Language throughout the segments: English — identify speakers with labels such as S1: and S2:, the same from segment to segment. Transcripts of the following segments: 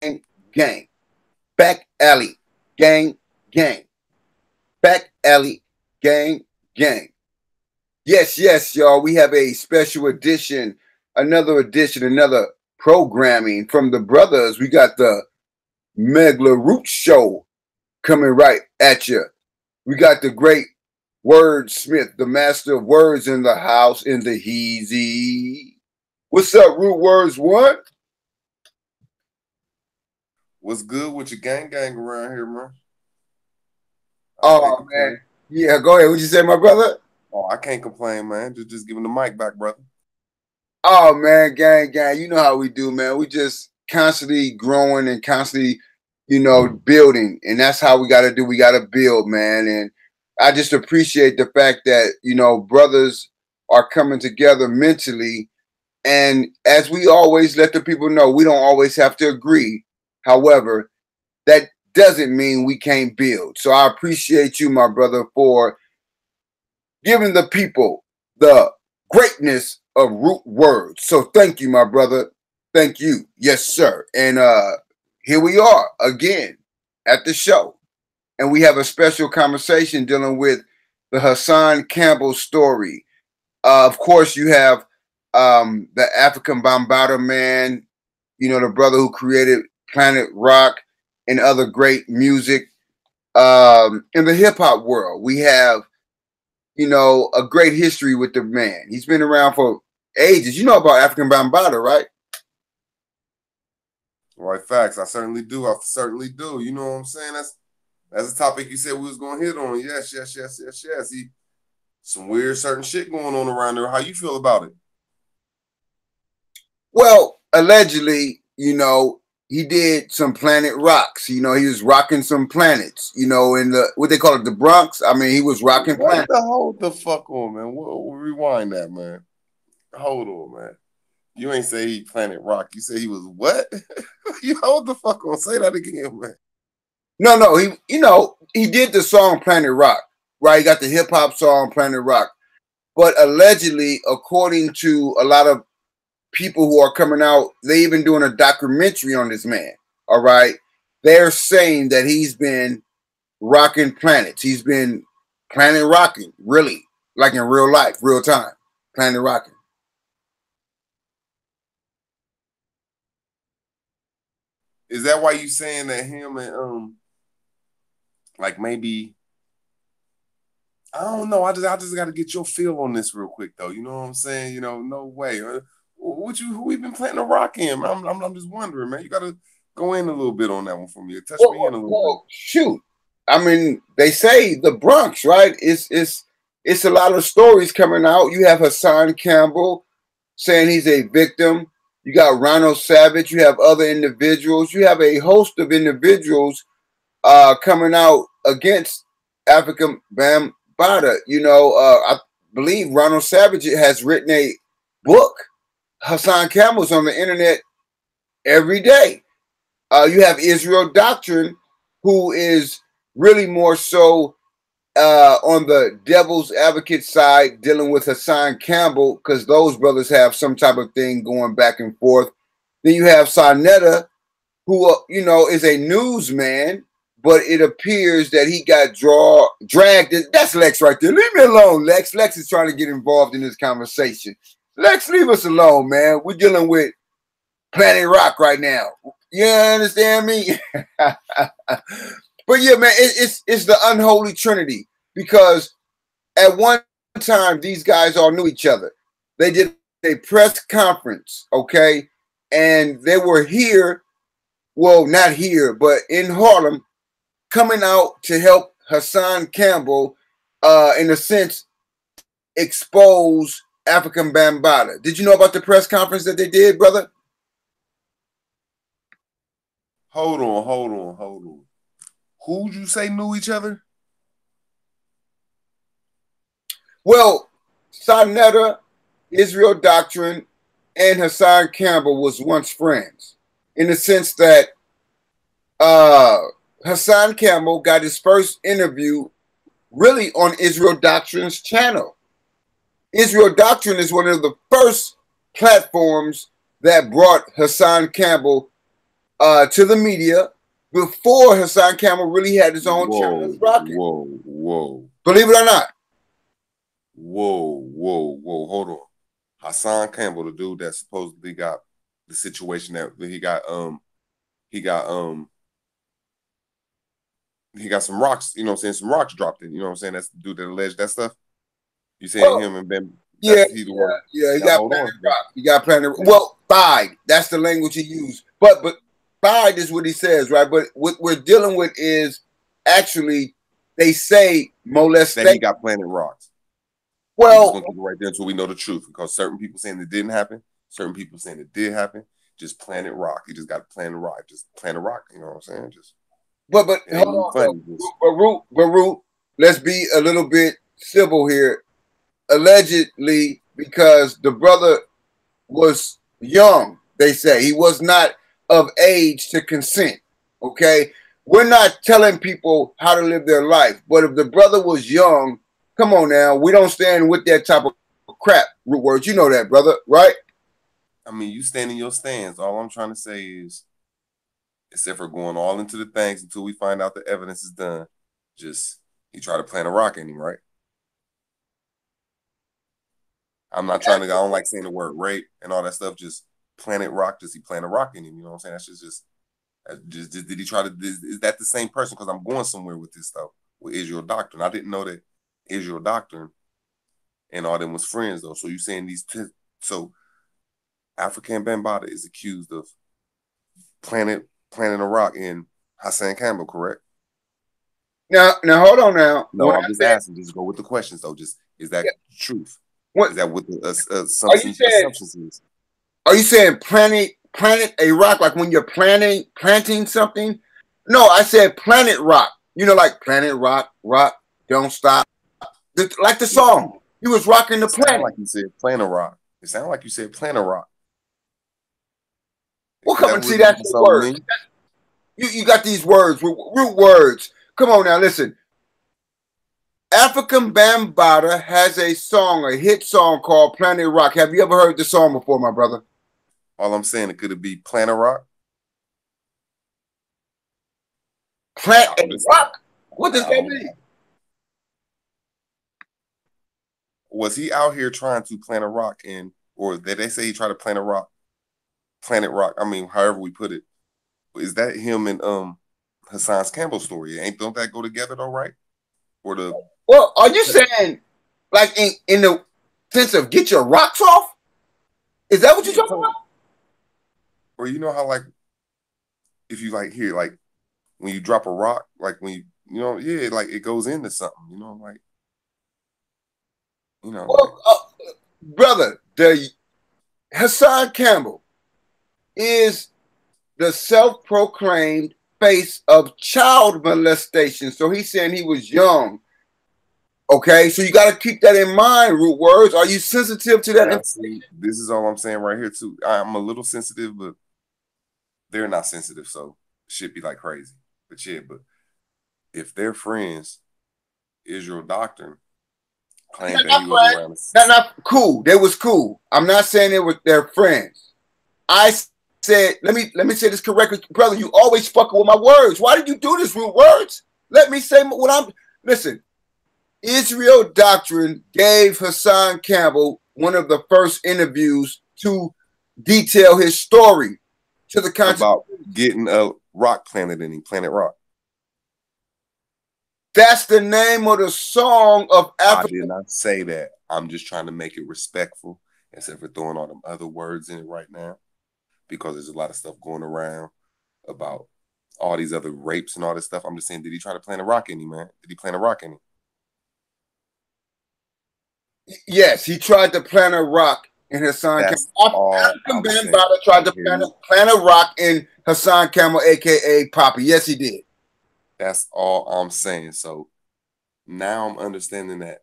S1: gang. Back alley, gang, gang. Back alley, gang, gang. Yes, yes, y'all. We have a special edition, another programming from the brothers. We got the Megla Root Show coming right at you. We got the great Wordsmith, the master of words in the house, in the heezy. What's up, Root Words One?
S2: What's good with your gang around here, man? I can't
S1: Oh man,
S2: complain.
S1: yeah. Go ahead. What you say, my brother?
S2: Oh, I can't complain, man. Just giving the mic back, brother.
S1: Oh man, gang, gang. You know how we do, man. We just constantly growing and constantly, building, and that's how we got to do. We got to build, man. And I just appreciate the fact that brothers are coming together mentally. And as we always let the people know, we don't always have to agree. However, that doesn't mean we can't build. So I appreciate you, my brother, for giving the people the greatness of root words. So thank you, my brother. Thank you. Yes, sir. And here we are again at the show. And we have a special conversation dealing with the Hassan Campbell story. Of course, you have the African Bambaataa man, the brother who created Planet Rock and other great music. In the hip hop world, we have a great history with the man. He's been around for ages. You know about African Bambaataa, right?
S2: Right, facts. I certainly do. I certainly do. You know what I'm saying? That's a topic you said we was gonna hit on. Yes. Some weird certain shit going on around there. How you feel about it?
S1: Well, allegedly, he did some planet rocks. He was rocking some planets, in the what they call it, the Bronx. I mean, he was rocking
S2: What
S1: planets.
S2: the hold the fuck on, man? Rewind that, man. Hold on, man. You ain't say he Planet Rock. You say he was what? You hold the fuck on. Say that again, man.
S1: No, he did the song Planet Rock, right? He got the hip hop song Planet Rock. But allegedly, according to a lot of people who are coming out, they even doing a documentary on this man. All right. They're saying that he's been rocking planets. He's been planet rocking, really, like in real life, real time, planet rocking.
S2: Is that why you saying that him and like maybe I don't know. I just got to get your feel on this real quick though. You know what I'm saying? No way. Who we been playing the rock in? I'm just wondering, man. You got to go in a little bit on that one for me. Touch me in a little bit.
S1: Shoot. I mean, they say the Bronx, right? It's a lot of stories coming out. You have Hassan Campbell saying he's a victim. You got Ronald Savage. You have other individuals. You have a host of individuals coming out against African Bambaataa. I believe Ronald Savage has written a book. Hassan Campbell's on the internet every day. You have Israel Doctrine, who is really more so on the devil's advocate side, dealing with Hassan Campbell, because those brothers have some type of thing going back and forth. Then you have Saneter, who is a newsman, but it appears that he got dragged. That's Lex right there. Leave me alone, Lex. Lex is trying to get involved in this conversation. Lex, leave us alone, man. We're dealing with Planet Rock right now. You understand me? But yeah, man, it's the unholy Trinity, because at one time these guys all knew each other. They did a press conference, okay, and they were here. Well, not here, but in Harlem, coming out to help Hassan Campbell, in a sense, expose African Bambaataa. Did you know about the press conference that they did, brother?
S2: Hold on. Who'd you say knew each other?
S1: Well, Saneter, Israel Doctrine, and Hassan Campbell was once friends, in the sense that Hassan Campbell got his first interview really on Israel Doctrine's channel. Israel Doctrine is one of the first platforms that brought Hassan Campbell to the media before Hassan Campbell really had his own channel rocking.
S2: Whoa.
S1: Believe it or not.
S2: Whoa. Hold on. Hassan Campbell, the dude that supposedly got the situation that he got some rocks, you know what I'm saying? Some rocks dropped in, you know what I'm saying? That's the dude that alleged that stuff. You saying him and Ben?
S1: Yeah, he got Planet Rock. He got Planet. Well, Bide. That's the language he used. But Bide is what he says, right? But what we're dealing with is actually they say molestation.
S2: That he got Planet Rocks.
S1: Well,
S2: we're just gonna keep it right there until we know the truth, because certain people saying it didn't happen, certain people saying it did happen. Just Planet Rock. He just got Planet Rock. Just Planet Rock. You know what I'm saying? Just.
S1: But hold on, Root. Let's be a little bit civil here. Allegedly, because the brother was young, they say he was not of age to consent. Okay, we're not telling people how to live their life, but if the brother was young, come on now, we don't stand with that type of crap. Root words, you know that, brother, right?
S2: I mean, you stand in your stands. All I'm trying to say is, except for going all into the things until we find out the evidence is done, just he tried to plant a rock in him, right? I'm not trying to. I don't like saying the word rape and all that stuff. Just Planet Rock. Does he plant a rock in him? You know what I'm saying? That's just did he try to? Is that the same person? Because I'm going somewhere with this stuff with Israel Doctrine. I didn't know that Israel Doctrine and all them was friends though. So you saying so African Bambaataa is accused of planting a rock in Hassan Campbell, correct?
S1: Now hold on now.
S2: No, I'm just asking. Just go with the questions though. Just is that truth? Is that what the assumptions is?
S1: Are you saying planting a rock like when you're planting something? No, I said planet rock. You know, like planet rock, don't stop. Like the song. He was rocking the planet.
S2: Like you said, plant a rock. It sounded like you said plant a rock.
S1: We'll come and see that's the word. You got these words, root words. Come on now, listen. African Bambaataa has a hit song called Planet Rock. Have you ever heard the song before, my brother?
S2: All I'm saying, could it be Planet Rock?
S1: Planet Rock? What does that mean?
S2: Was he out here trying to plant a rock or did they say he tried to plant a rock? Planet Rock. I mean, however we put it. Is that him and Hassan Campbell story? Don't that go together though, right?
S1: Well, are you saying like in the sense of get your rocks off? Is that what you're talking about?
S2: Or you know how like if you like here, like when you drop a rock, like when like it goes into something, like
S1: Well, brother, the Hassan Campbell is the self-proclaimed face of child molestation. So he's saying he was young. Okay, so you got to keep that in mind, root words. Are you sensitive to that information?
S2: This is all I'm saying right here, too. I'm a little sensitive, but they're not sensitive, so it should be like crazy. But if they're friends, Israel Doctrine claimed that he was around.
S1: Not cool. They was cool. I'm not saying they were their friends. I said, let me say this correctly, brother. You always fucking with my words. Why did you do this, root words? Let me say what I'm. Listen. Israel Doctrine gave Hassan Campbell one of the first interviews to detail his story to the country
S2: about getting a rock planted in him, Planet Rock.
S1: That's the name of the song of Africa.
S2: I did not say that. I'm just trying to make it respectful instead of throwing all them other words in it right now, because there's a lot of stuff going around about all these other rapes and all this stuff. I'm just saying, did he try to plant a rock in him, man? Did he plant a rock in him?
S1: Yes, he tried to plant a rock in Hassan Campbell. African Bambaataa tried to plant a rock in Hassan Campbell, A.K.A. Poppy. Yes, he did.
S2: That's all I'm saying. So now I'm understanding that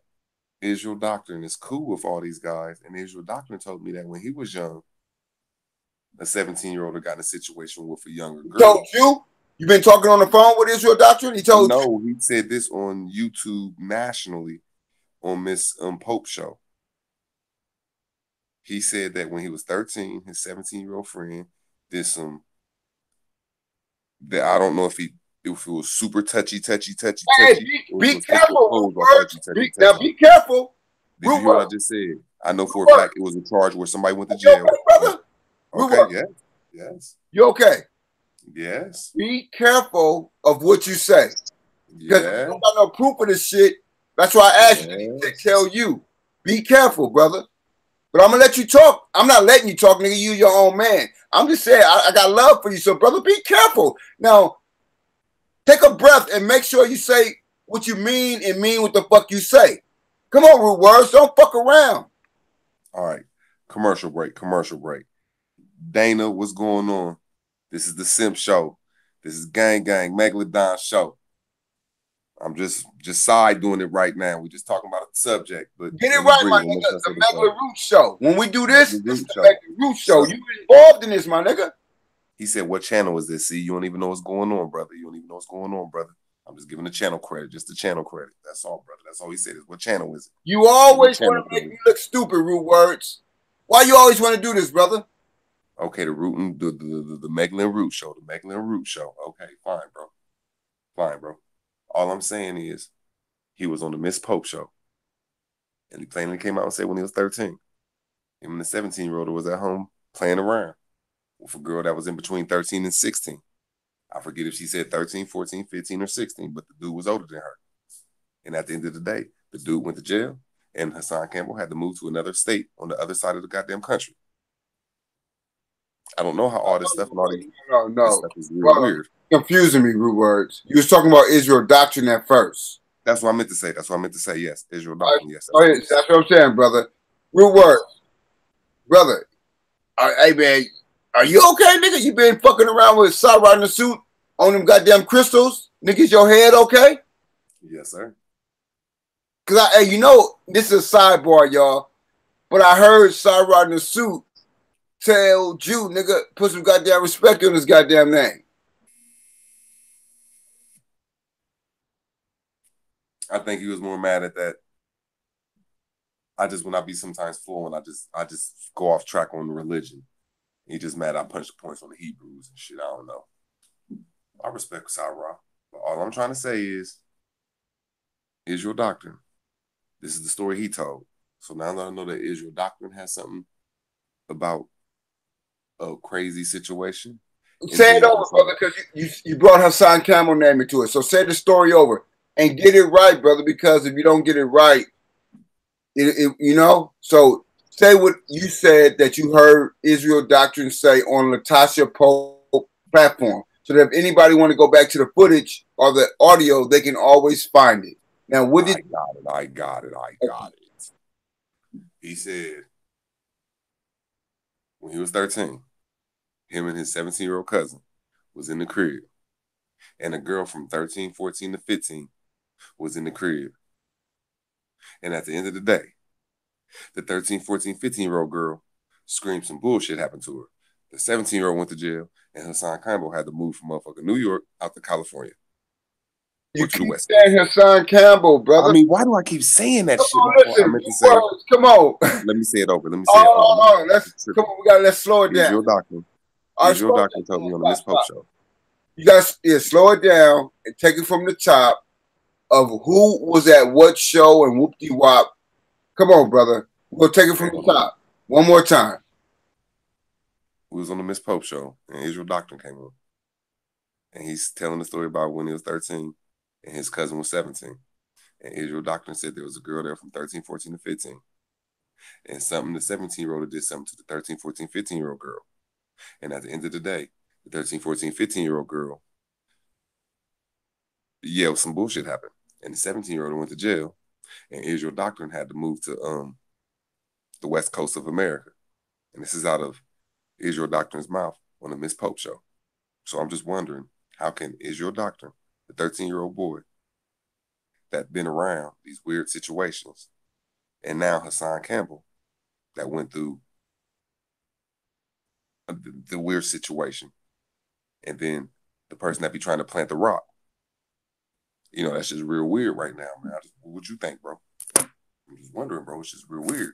S2: Israel Doctrine is cool with all these guys. And Israel Doctrine told me that when he was young, a 17-year-old got in a situation with a younger girl.
S1: Told you? You've been talking on the phone with Israel Doctrine? He told you?
S2: No, he said this on YouTube nationally on Miss Pope show. He said that when he was 13, his 17-year-old friend did some that I don't know if it was super touchy,
S1: Hey,
S2: or if it
S1: be
S2: was taking
S1: careful,
S2: clothes
S1: Root
S2: off
S1: Words. Now be careful.
S2: Did you
S1: Root
S2: hear what I
S1: Words.
S2: just said? I know for a
S1: Root Words.
S2: fact it was a charge where somebody went to
S1: You
S2: jail.
S1: okay, brother? Root
S2: Okay,
S1: Words.
S2: yes.
S1: You okay?
S2: Yes.
S1: Be careful of what you say. Because if you
S2: Yeah.
S1: don't got no proof of this shit, that's why I asked you to
S2: Yes.
S1: tell you. Be careful, brother. But I'm gonna let you talk. I'm not letting you talk, nigga. You your own man. I'm just saying I got love for you. So, brother, be careful. Now, take a breath and make sure you say what you mean and mean what the fuck you say. Come on, Root Words. Don't fuck around.
S2: All right. Commercial break. Commercial break. Dana, what's going on? This is the Simp Show. This is Gang Megla Don Show. I'm just side doing it right now. We're just talking about the subject, but
S1: Get it
S2: let me
S1: right,
S2: bring
S1: my
S2: it on.
S1: nigga. The Megla Root Show. When we do this,
S2: Megla
S1: this is
S2: Root
S1: the
S2: Show.
S1: Megla Root Show.
S2: So,
S1: You involved in this, my nigga.
S2: He said, "What channel is this? See, you don't even know what's going on, brother. You don't even know what's going on, brother. I'm just giving the channel credit, just the channel credit. That's all, brother. That's all he said is what channel is it?
S1: You always want to make me look stupid, Root Words. Why you always want to do this, brother?
S2: Okay, the Megla Root Show, the Megla Root Show. Okay, fine, bro. Fine, bro. All I'm saying is he was on the Miss Pope show. And he plainly came out and said when he was 13, him and the 17-year-old was at home playing around with a girl that was in between 13 and 16. I forget if she said 13, 14, 15, or 16, but the dude was older than her. And at the end of the day, the dude went to jail, and Hassan Campbell had to move to another state on the other side of the goddamn country. I don't know how all this stuff and all this stuff is real weird.
S1: Confusing me, Root Words. You was talking about Israel Doctrine at first.
S2: That's what I meant to say. That's what I meant to say. Yes, Israel Doctrine. Yes,
S1: that's what I'm saying, brother. Root Words, brother. Hey man, are you okay, nigga? You been fucking around with Sarah in the suit on them goddamn crystals, nigga? Is your head okay?
S2: Yes, sir.
S1: Cause hey, you know this is a sidebar, y'all. But I heard Sarah in the suit tell Jew, nigga, put some goddamn respect on his goddamn name.
S2: I think he was more mad at that. When I be sometimes flowing, I just go off track on the religion. He just mad I punched the points on the Hebrews and shit. I don't know. I respect Sarah. But all I'm trying to say is Israel Doctrine. This is the story he told. So now that I know that Israel Doctrine has something about a crazy situation.
S1: Say it over, brother, because you brought Hassan Campbell name into it. So say the story over and get it right, brother, because if you don't get it right, you know. So say what you said that you heard Israel Doctrine say on Latasha Pope platform, so that if anybody want to go back to the footage or the audio, they can always find it. Now, what did
S2: I got it. He said when he was 13, him and his 17-year-old cousin was in the crib, and a girl from 13, 14 to 15 was in the crib. And at the end of the day, the 13, 14, 15-year-old girl screamed some bullshit happened to her. The 17-year-old went to jail, and Hassan Campbell had to move from motherfucking New York out to California.
S1: You keep saying Hassan Campbell, brother.
S2: I mean, why do I keep saying that shit?
S1: Listen, come on.
S2: Let me say it over. Come on,
S1: let's slow it down.
S2: Israel Doctrine. Israel Doctrine told me on the Miss Pope show.
S1: You guys, slow it down and take it from the top of who was at what show and whoop-de-wop. Come on, brother. We'll take it from the top. One more time.
S2: We was on the Miss Pope show, and Israel Doctrine came on. And he's telling the story about when he was 13 and his cousin was 17. And Israel Doctrine said there was a girl there from 13, 14 to 15. And the 17-year-old did something to the 13, 14, 15-year-old girl. And at the end of the day, the 13, 14, 15-year-old girl, some bullshit happened. And the 17-year-old went to jail. And Israel Doctrine had to move to the West Coast of America. And this is out of Israel Doctrine's mouth on the Miss Pope show. So I'm just wondering, how can Israel Doctrine, the 13-year-old boy that been around these weird situations, and now Hassan Campbell that went through the weird situation, and then the person that be trying to plant the rock, that's just real weird right now, man. What you think, bro? I'm just wondering, bro. It's just real weird.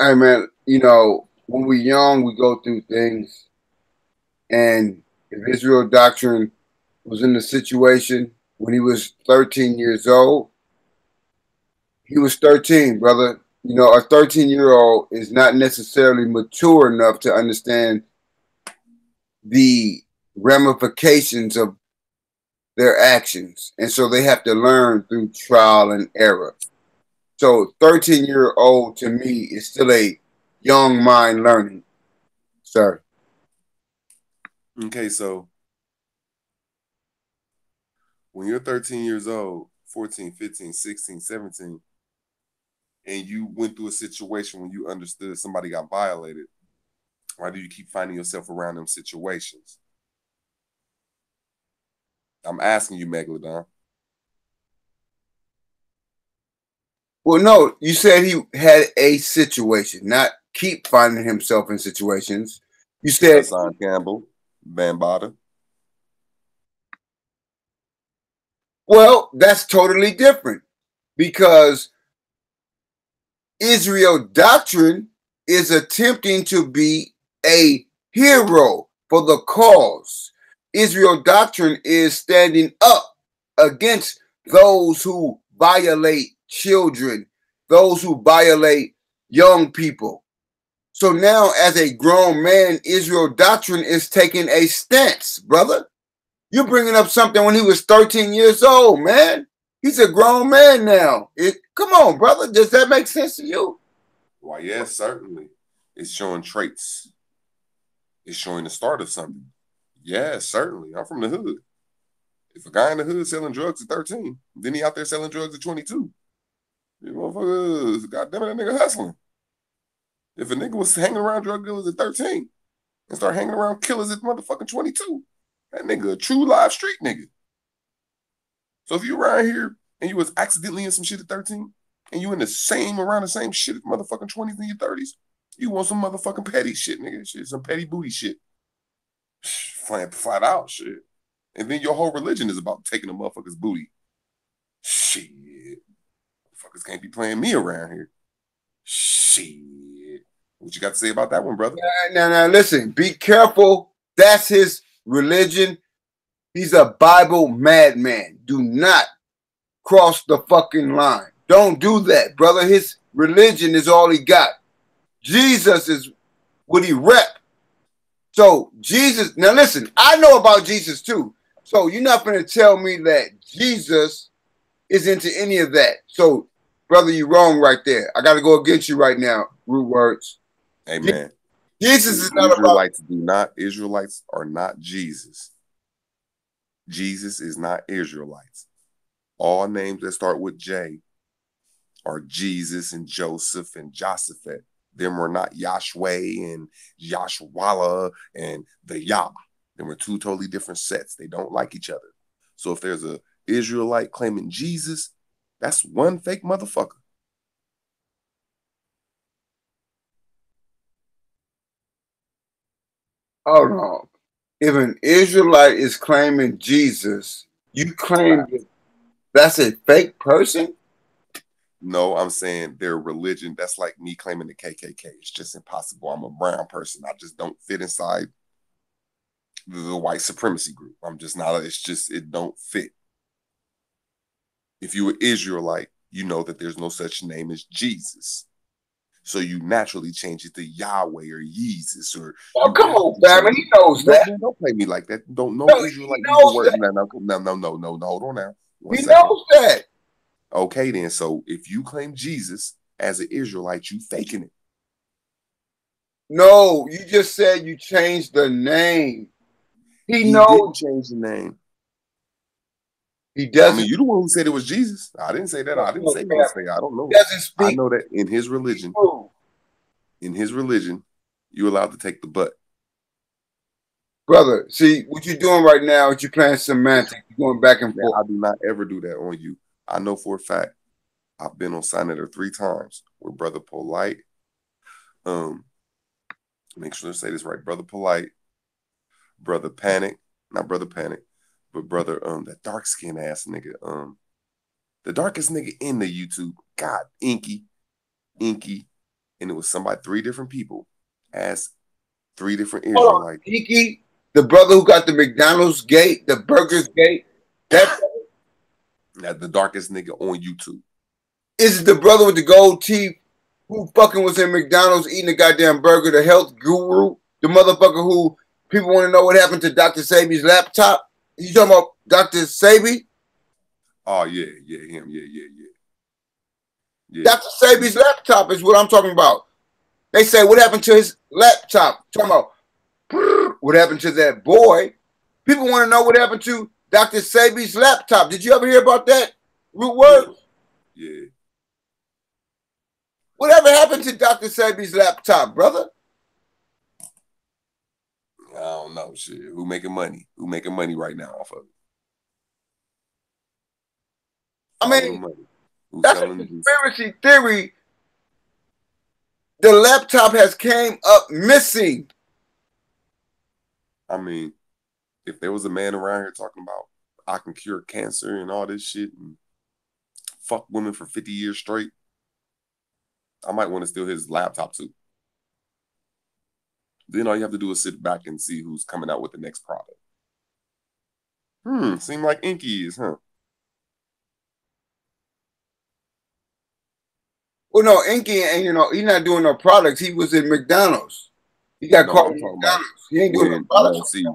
S1: Hey, man, when we're young, we go through things, And if Israel Doctrine was in the situation when he was 13 years old, he was 13, brother. You know, a 13-year-old is not necessarily mature enough to understand the ramifications of their actions. And so they have to learn through trial and error. So 13-year-old to me is still a young mind learning, sir.
S2: Okay, so when you're 13 years old, 14, 15, 16, 17, and you went through a situation when you understood somebody got violated, why do you keep finding yourself around them situations? I'm asking you, Megla.
S1: Well, no, you said he had a situation, not keep finding himself in situations. You said,
S2: Hassan Campbell, Bambada.
S1: well, that's totally different because Israel Doctrine is attempting to be a hero for the cause. Israel Doctrine is standing up against those who violate children, those who violate young people. So now, as a grown man, Israel Doctrine is taking a stance, brother. You're bringing up something when he was 13 years old, man. He's a grown man now. Come on, brother. Does that make sense to you?
S2: Why, yes, certainly. It's showing traits. It's showing the start of something. Yes, certainly. I'm from the hood. If a guy in the hood selling drugs at 13, then he out there selling drugs at 22. You motherfuckers, goddamn it, that nigga hustling. If a nigga was hanging around drug dealers at 13 and start hanging around killers at motherfucking 22, that nigga a true live street nigga. So if you around here and you was accidentally in some shit at 13 and you in the same around the same shit at motherfucking 20s and your 30s, you want some motherfucking petty shit, nigga. Shit, some petty booty shit. Flat out shit. And then your whole religion is about taking a motherfucker's booty. Shit. Motherfuckers can't be playing me around here. Shit. What you got to say about that one, brother?
S1: Now, listen, be careful. That's his religion. He's a Bible madman. Do not cross the fucking line. Don't do that, brother. His religion is all he got. Jesus is what he rep. So Jesus, now listen, I know about Jesus too. So you're not going to tell me that Jesus is into any of that. So, brother, you're wrong right there. I got to go against you right now, rude words.
S2: Amen.
S1: Jesus is not about...
S2: Israelites are not Jesus. Jesus is not Israelites. All names that start with J are Jesus and Joseph and Josaphat. Them were not Yahshua and Yahshwala and the Yah. Them were two totally different sets. They don't like each other. So if there's a Israelite claiming Jesus, that's one fake motherfucker.
S1: Hold on. If an Israelite is claiming Jesus, you claim that's a fake person?
S2: No, I'm saying their religion. That's like me claiming the KKK. It's just impossible. I'm a brown person. I just don't fit inside the white supremacy group. I'm just not. It's just it don't fit. If you were Israelite, you know that there's no such name as Jesus. So you naturally change it to Yahweh or Jesus or.
S1: Oh, come on, family. He knows that.
S2: Man, don't play me like that. Don't know Israelite
S1: use the word.
S2: No. Hold on now.
S1: He knows that.
S2: Okay, then. So if you claim Jesus as an Israelite, you faking it.
S1: No, you just said you changed the name. He knows.
S2: Didn't change the name.
S1: He doesn't.
S2: I mean, you the one who said it was Jesus. I didn't say that. I didn't say anything. I don't know.
S1: Doesn't speak.
S2: I know that in his religion, you're allowed to take the butt.
S1: Brother, see, what you're doing right now is you're playing semantics. You're going back and forth.
S2: I do not ever do that on you. I know for a fact I've been on Saneter 3 times with Brother Polite. Make sure to say this right. Brother Polite, Brother Panic, not Brother Panic, but Brother that dark skin ass nigga, the darkest nigga in the YouTube. God, Inky, and it was somebody 3 different people as 3 different Israelites.
S1: Inky, The brother who got the McDonald's gate, the Burgers gate, that
S2: That's the darkest nigga on YouTube.
S1: is the brother with the gold teeth who fucking was in McDonald's eating a goddamn burger, the health guru, the motherfucker who people want to know what happened to Dr. Sabi's laptop. You talking about Dr. Sabi?
S2: Oh yeah, him, yeah.
S1: Dr. Sabi's laptop is what I'm talking about. They say what happened to his laptop. Talking about what happened to that boy. People want to know what happened to Dr. Sabi's laptop. Did you ever hear about that? Root word?
S2: Yeah.
S1: Whatever happened to Dr. Sabi's laptop, brother?
S2: I don't know, shit. Who making money? Who making money right now off of it?
S1: I mean, that's a conspiracy theory. The laptop has came up missing.
S2: I mean, if there was a man around here talking about I can cure cancer and all this shit and fuck women for 50 years straight, I might want to steal his laptop too. Then all you have to do is sit back and see who's coming out with the next product. Seem like Inky is, huh?
S1: Well, no, Inky, and he's not doing no products. He was in McDonald's. He got caught in McDonald's. He ain't doing no products.
S2: See,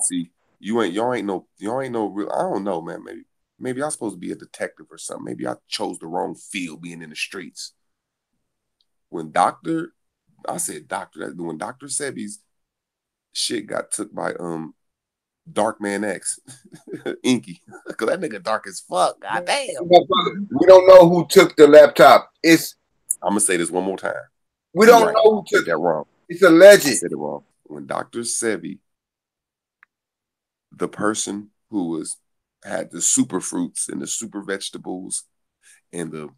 S2: y'all ain't no real. I don't know, man. Maybe I'm supposed to be a detective or something. Maybe I chose the wrong field, being in the streets. When Dr. Sebi's shit got took by Dark Man X, Inky, because that nigga dark as fuck. God damn.
S1: We don't know who took the laptop.
S2: I'm gonna say this one more time.
S1: We don't know who took
S2: that wrong.
S1: It's alleged.
S2: I said it wrong. When Dr. Sebi, the person who had the super fruits and the super vegetables and the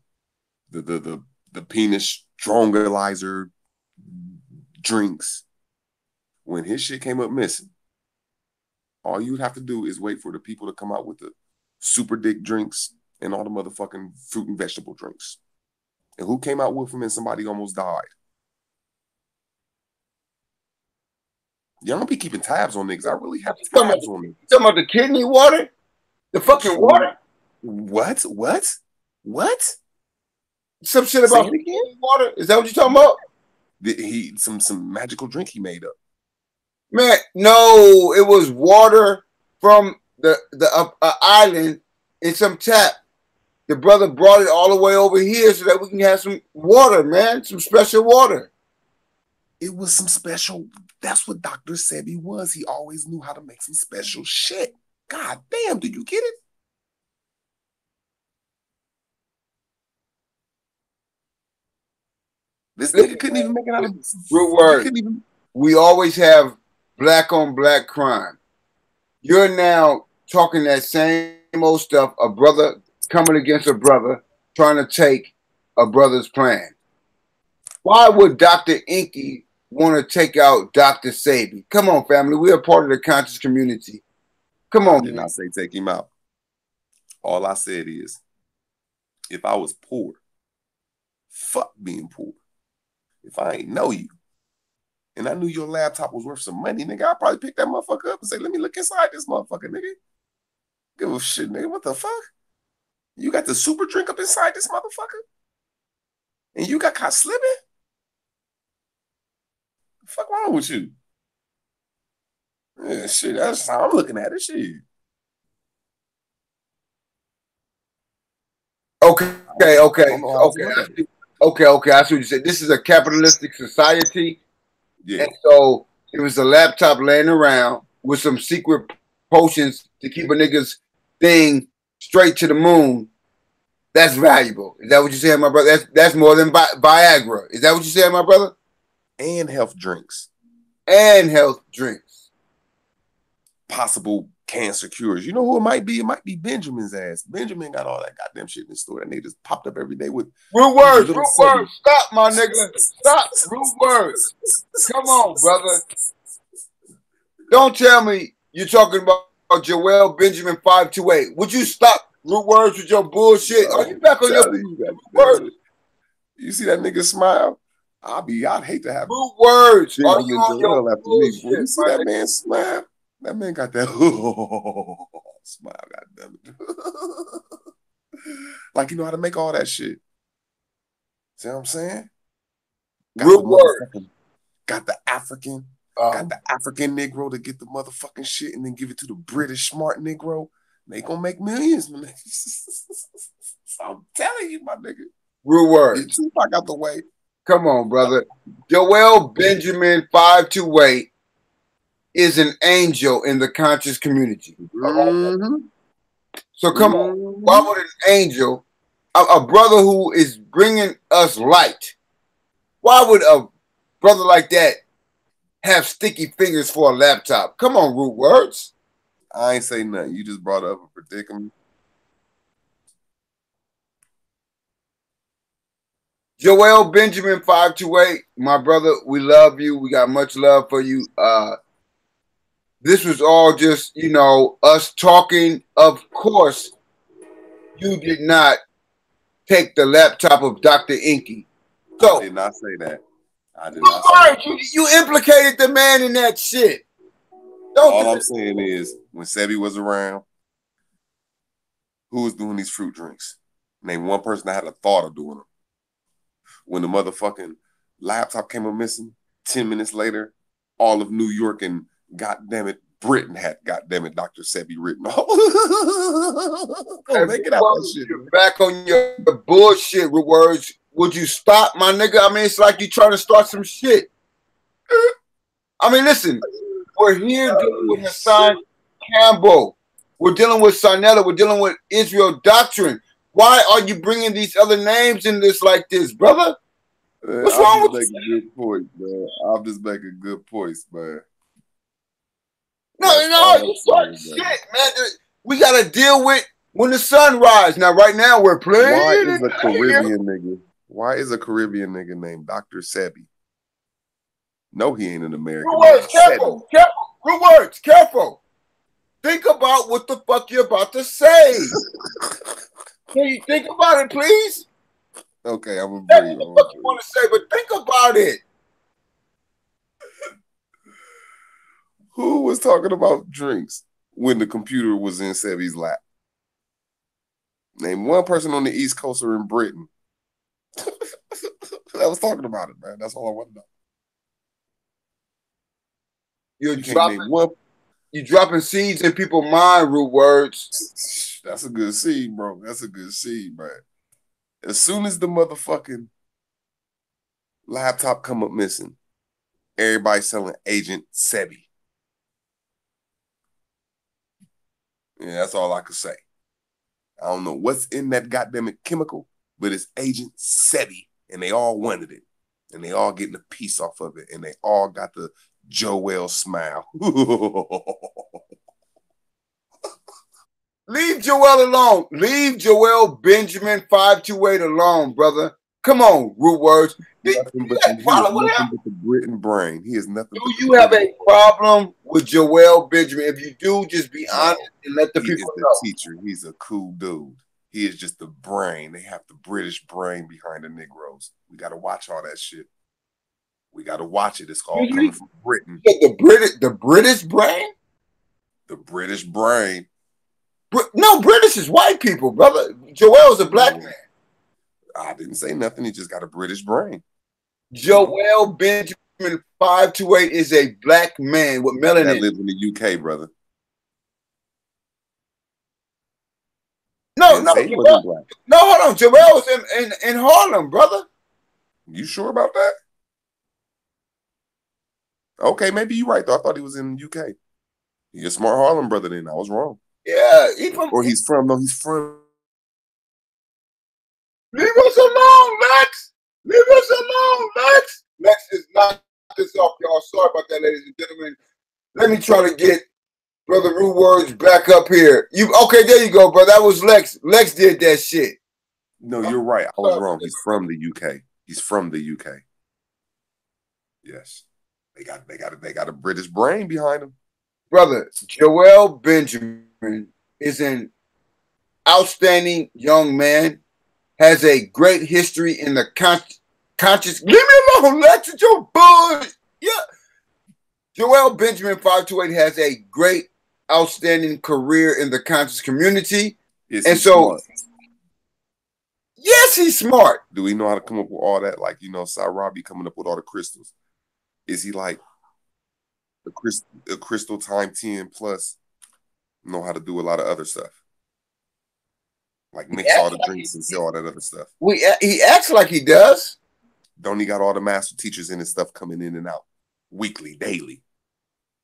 S2: penis strongerizer drinks, when his shit came up missing, all you'd have to do is wait for the people to come out with the super dick drinks and all the motherfucking fruit and vegetable drinks. And who came out with them and somebody almost died? Y'all don't be keeping tabs on niggas. I really have tabs on them.
S1: You talking about the kidney water? The fucking water?
S2: What?
S1: Some shit about kidney water? Is that what you're talking about?
S2: Some magical drink he made up.
S1: Man, no, it was water from the island in some tap. The brother brought it all the way over here so that we can have some water, man. Some special water.
S2: It was some special. That's what Dr. Sebi was. He always knew how to make some special shit. God damn, did you get it? This nigga couldn't even make it out of
S1: root word. We always have black on black crime. You're now talking that same old stuff, a brother coming against a brother, trying to take a brother's plan. Why would Dr. Inky want to take out Dr. Sabi? Come on, family. We are part of the conscious community. Come on.
S2: I did not say take him out. All I said is, if I was poor, fuck being poor. If I ain't know you, and I knew your laptop was worth some money, nigga, I'd probably pick that motherfucker up and say, let me look inside this motherfucker, nigga. Give a shit, nigga. What the fuck? You got the super drink up inside this motherfucker? And you got caught slipping? The fuck wrong with you? Yeah, shit, that's how I'm looking at it, shit.
S1: Okay. I see what you said. This is a capitalistic society.
S2: Yeah.
S1: And so it was a laptop laying around with some secret potions to keep a nigga's thing straight to the moon. That's valuable. Is that what you saying, my brother? That's more than Viagra. Is that what you saying, my brother?
S2: And health drinks. Possible cancer cures. You know who it might be? It might be Benjamin's ass. Benjamin got all that goddamn shit in the store, and they just popped up every day with
S1: root words. Stop, my nigga. Stop. Root words. Come on, brother. Don't tell me you're talking about Joel Benjamin 528. Would you stop root words with your bullshit? Are you back on your words?
S2: You see that nigga smile? I'd hate to have
S1: root words.
S2: Are you on your bullshit? You see that man smile? That man got that smile, goddamn it. Like, you know how to make all that shit. See what I'm saying? Got the
S1: Root word.
S2: motherfucking, got the African, got the African Negro to get the motherfucking shit and then give it to the British smart Negro. They gonna make millions, man. So I'm telling you, my nigga.
S1: Root word.
S2: Get Tupac out the way.
S1: Come on, brother. Joel Benjamin 528 is an angel in the conscious community. So come on. Why would an angel, a brother who is bringing us light, why would a brother like that have sticky fingers for a laptop? Come on, root words.
S2: I ain't say nothing. You just brought up a predicament.
S1: Joel Benjamin 528, my brother, we love you. We got much love for you. This was all just, you know, us talking. Of course, you did not take the laptop of Dr. Inky. So
S2: I did not say that. I did not say that.
S1: You implicated the man in that shit.
S2: All I'm saying is, when Sebi was around, who was doing these fruit drinks? Name one person that had a thought of doing them. When the motherfucking laptop came up missing, 10 minutes later, all of New York and goddamn it, Britain had goddamn it, Dr. Sebi written off. Make it out that shit.
S1: You're back on your bullshit with words. Would you stop, my nigga? I mean, it's like you trying to start some shit. I mean, listen, we're here dealing with Hassan Campbell. We're dealing with Saneter. We're dealing with Israel Doctrine. Why are you bringing these other names in this like this, brother? What's wrong with you?
S2: Good point, man. I'm just making good points, man.
S1: No, you start shit, man. We got to deal with when the sun rises. Now, right now, we're playing.
S2: Why is a Caribbean nigga? Why is a Caribbean nigga named Dr. Sebi? No, he ain't an American.
S1: Root words, careful. Root words, careful. Think about what the fuck you're about to say. Can you think about it, please?
S2: Okay, I'm gonna
S1: That's what the fuck you want to say, but think about it.
S2: Who was talking about drinks when the computer was in Sebi's lap? Name one person on the East Coast or in Britain that was talking about it, man. That's all I want to know.
S1: You're dropping seeds in people's mind, root words.
S2: That's a good seed, bro. That's a good seed, man. As soon as the motherfucking laptop come up missing, everybody selling Agent Sebi. Yeah, that's all I could say. I don't know what's in that goddamn chemical, but it's Agent Sebi, and they all wanted it, and they all getting a piece off of it, and they all got the Joel smile.
S1: Leave Joel alone. Leave Joel Benjamin 528 alone, brother. Come on, root words.
S2: He is nothing but the Britain brain. He is nothing.
S1: Do you have a problem with Joel Benjamin? If you do, just be honest and let the people know.
S2: He's the teacher. He's a cool dude. He is just the brain. They have the British brain behind the Negroes. We got to watch all that shit. We got to watch it. It's all coming from Britain.
S1: The British brain?
S2: The British brain.
S1: No, British is white people, brother. Joel's a black man.
S2: I didn't say nothing. He just got a British brain.
S1: Joel Benjamin 528 is a black man with melanin.
S2: That lives in the UK, brother.
S1: No, hold on. Joel's in Harlem, brother.
S2: You sure about that? Okay, maybe you're right, though. I thought he was in the UK. He's a smart Harlem brother then. I was wrong.
S1: Yeah.
S2: He's from.
S1: Leave us alone, Lex. Leave us alone, Lex. Lex is not this off, y'all. Sorry about that, ladies and gentlemen. Let me try to get Brother Root Words back up here. Okay, there you go, bro. That was Lex. Lex did that shit.
S2: No, you're right. I was wrong. He's from the UK. He's from the UK. Yes. They got a British brain behind him.
S1: Brother, Joel Benjamin is an outstanding young man, has a great history in the conscious. Leave me alone, Lex. It's your boy. Yeah. Joel Benjamin 528 has a great, outstanding career in the conscious community. And so, smart? Yes, he's smart.
S2: Do we know how to come up with all that? Like, you know, Robbie coming up with all the crystals. Is he like a crystal time 10 plus know how to do a lot of other stuff? Like mix all the drinks and sell all that other stuff.
S1: He acts like he does.
S2: Don't he got all the master teachers and his stuff coming in and out weekly, daily?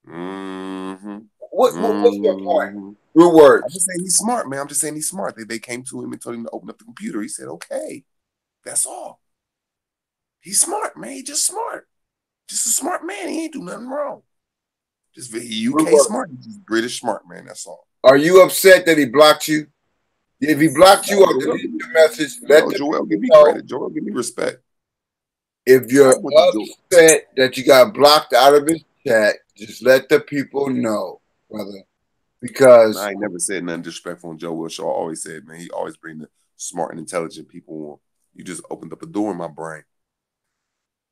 S2: Mm-hmm.
S1: What's your point? Real words.
S2: I'm just saying he's smart, man. I'm just saying he's smart. They came to him and told him to open up the computer. He said, okay, that's all. He's smart, man. He's just smart. Just a smart man. He ain't do nothing wrong. Just UK smart. He's just British smart, man. That's all.
S1: Are you upset that he blocked you? If he blocked you or deleted your message, let
S2: Joel give me credit. Joel give me respect.
S1: If you're upset that you got blocked out of his chat, just let the people know, brother. Because
S2: I ain't never said nothing disrespectful on Joel Show. I always said, man, he always bring the smart and intelligent people on. You just opened up a door in my brain.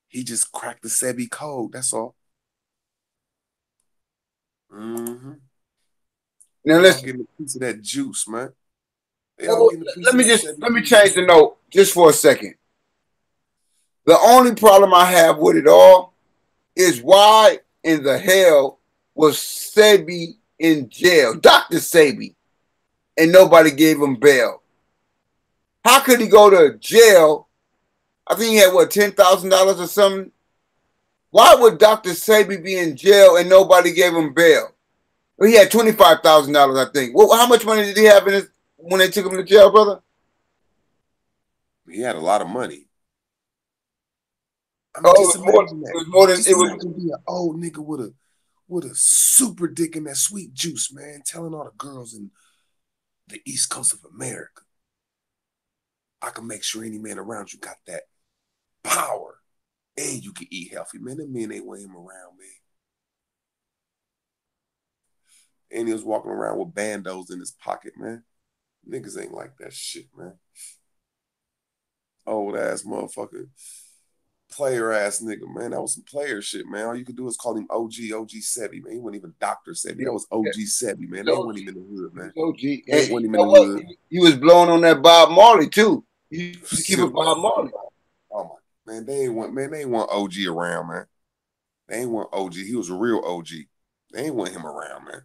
S2: He just cracked the SEBI code. That's all. Mm-hmm.
S1: Now let's
S2: get a piece of that juice, man.
S1: Let me change the note just for a second. The only problem I have with it all is why in the hell was Sebi in jail, Dr. Sebi, and nobody gave him bail? How could he go to jail? I think he had, what, $10,000 or something? Why would Dr. Sebi be in jail and nobody gave him bail? Well, he had $25,000, I think. Well, how much money did he have when they took him to jail, brother?
S2: He had a lot of money.
S1: I mean, it was
S2: be an old nigga with a super dick in that sweet juice, man, telling all the girls in the East Coast of America, I can make sure any man around you got that power, and you can eat healthy, man. Them men ain't want him around, man. And he was walking around with bandos in his pocket, man. Niggas ain't like that shit, man. Old ass motherfucker. Player ass nigga, man. That was some player shit, man. All you could do is call him OG Sebi, man. He wasn't even Dr. Sebi. That was OG Sebi, man. They wasn't even in the hood, man.
S1: OG. They wasn't even in the hood. He was blowing on that Bob Marley too. You used to keep it Bob Marley.
S2: Oh my man, they ain't want OG around, man. They ain't want OG. He was a real OG. They ain't want him around, man.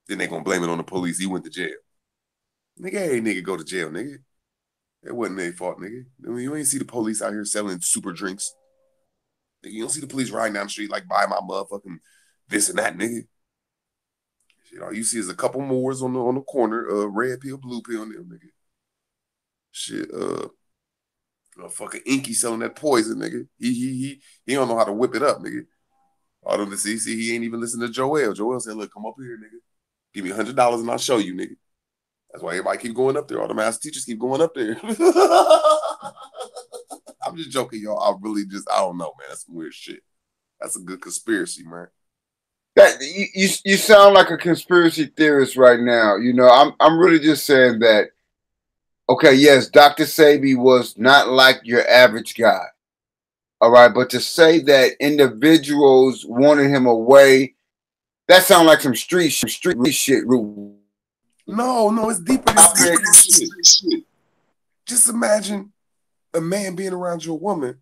S2: Then they gonna blame it on the police. He went to jail. Nigga, hey nigga, go to jail, nigga. It wasn't their fault, nigga. I mean, you ain't see the police out here selling super drinks. Nigga, you don't see the police riding down the street like, buy my motherfucking this and that, nigga. Shit, all you see is a couple Moors on the corner, red pill, blue pill, nigga. Shit, fucking Inky selling that poison, nigga. He don't know how to whip it up, nigga. All of the CC, he ain't even listening to Joel. Joel said, look, come up here, nigga. Give me $100 and I'll show you, nigga. That's why everybody keep going up there. All the master teachers keep going up there. I'm just joking, y'all. I don't know, man. That's some weird shit. That's a good conspiracy, man.
S1: That you sound like a conspiracy theorist right now. You know, I'm really just saying that. Okay, yes, Dr. Sebi was not like your average guy. All right, but to say that individuals wanted him away, that sounds like some street shit.
S2: No, it's deeper than shit. Just imagine a man being around your woman.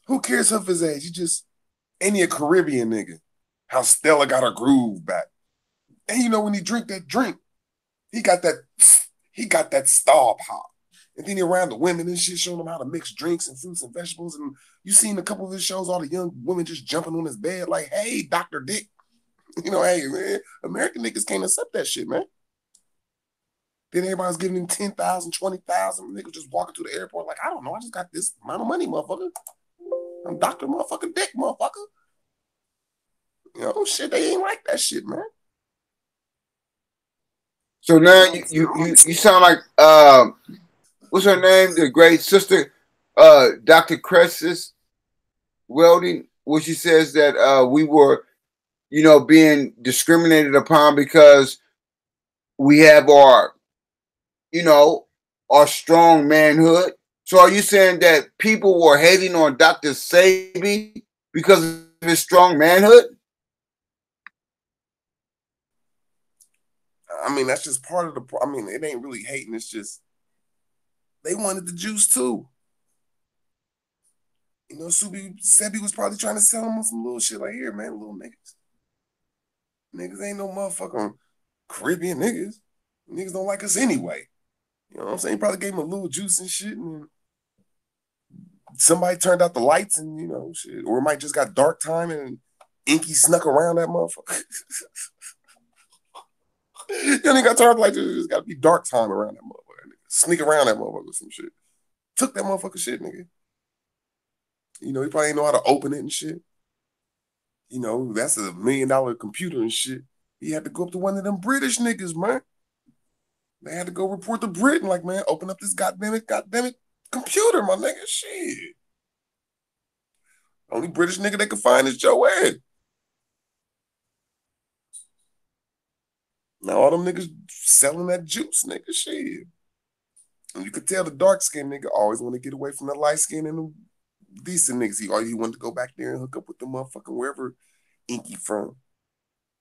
S2: Who cares of his age? Ain't he a Caribbean nigga? How Stella got her groove back. And you know when he drink that drink, he got that star pop. And then he around the women and shit, showing them how to mix drinks and fruits and vegetables. And you seen a couple of his shows, all the young women just jumping on his bed like, hey, Dr. Dick. You know, hey, man, American niggas can't accept that shit, man. Then everybody's giving him 10,000, 20,000. Niggas just walking through the airport like, I don't know. I just got this amount of money, motherfucker. I'm Dr. motherfucking Dick, motherfucker. You know, shit, they ain't like that shit, man.
S1: So now you sound like, what's her name? The great sister, Dr. Cressis Welding, where she says that we were, you know, being discriminated upon because we have our, you know, our strong manhood. So are you saying that people were hating on Dr. Sebi because his strong manhood?
S2: I mean, that's just part of the. I mean, it ain't really hating. It's just they wanted the juice too. You know, Sebi was probably trying to sell him on some little shit like, here, man, little niggas. Niggas ain't no motherfucking Caribbean niggas. Niggas don't like us anyway. You know what I'm saying? He probably gave him a little juice and shit, and somebody turned out the lights and, you know, shit. Or it might just got dark time and Inky snuck around that motherfucker. You ain't got turned like just got to be dark time around that motherfucker. Nigga. Sneak around that motherfucker with some shit. Took that motherfucker shit, nigga. You know, he probably ain't know how to open it and shit. You know, that's $1 million computer and shit. He had to go up to one of them British niggas, man. They had to go report to Britain, like, man, open up this goddamn it computer, my nigga. Shit. Only British nigga they could find is Joe Ed. Now all them niggas selling that juice, nigga. Shit. And you could tell the dark skinned nigga always want to get away from the light skin and the decent niggas. He wanted to go back there and hook up with the motherfucker wherever Inky from.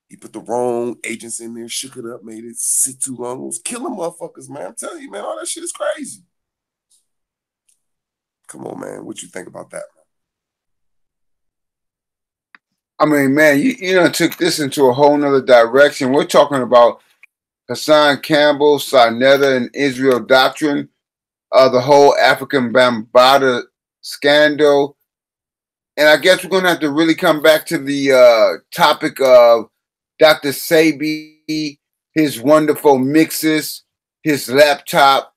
S2: He put the wrong agents in there, shook it up, made it sit too long. It was killing motherfuckers, man. I'm telling you, man, all that shit is crazy. Come on, man. What you think about that, man?
S1: I mean, man, you know, took this into a whole nother direction. We're talking about Hassan, Campbell, Saneter, and Israel Doctrine, the whole African Bambaataa scandal. And I guess we're going to have to really come back to the topic of Dr. Sebi, his wonderful mixes, his laptop,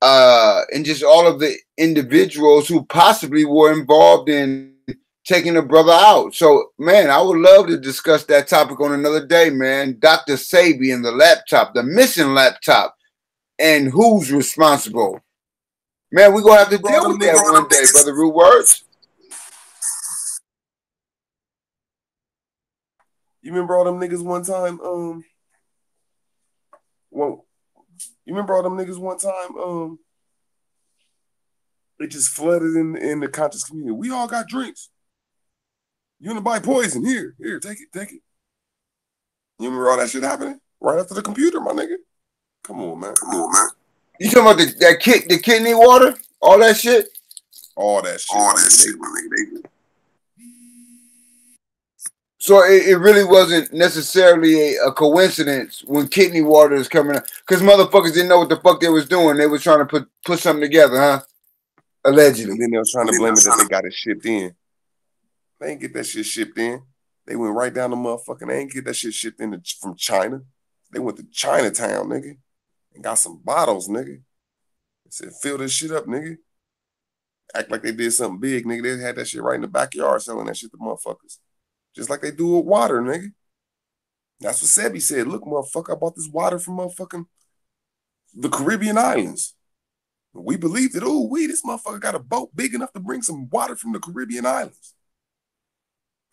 S1: and just all of the individuals who possibly were involved in taking a brother out. So, man, I would love to discuss that topic on another day, man. Dr. Sebi and the laptop, the missing laptop, and who's responsible. Man, we're going to have to deal with that one day, Brother Rude Words.
S2: You remember all them niggas one time? Well, you remember all them niggas one time? It just flooded in the conscious community. We all got drinks. You want to buy poison? Here, take it. You remember all that shit happening right after the computer, my nigga? Come on, man.
S1: You talking about the kidney water? All that shit?
S2: All that shit, my nigga.
S1: So it really wasn't necessarily a coincidence when kidney water is coming up, because motherfuckers didn't know what the fuck they was doing. They was trying to put something together, huh? Allegedly.
S2: And then they was trying to blame it that they got it shipped in. They ain't get that shit shipped in. They went right down the motherfucking. They ain't get that shit shipped in from China. They went to Chinatown, nigga, and got some bottles, nigga. They said, fill this shit up, nigga. Act like they did something big, nigga. They had that shit right in the backyard selling that shit to motherfuckers. Just like they do with water, nigga. That's what Sebi said. Look, motherfucker, I bought this water from motherfucking the Caribbean islands. We believed it. Oh, this motherfucker got a boat big enough to bring some water from the Caribbean islands.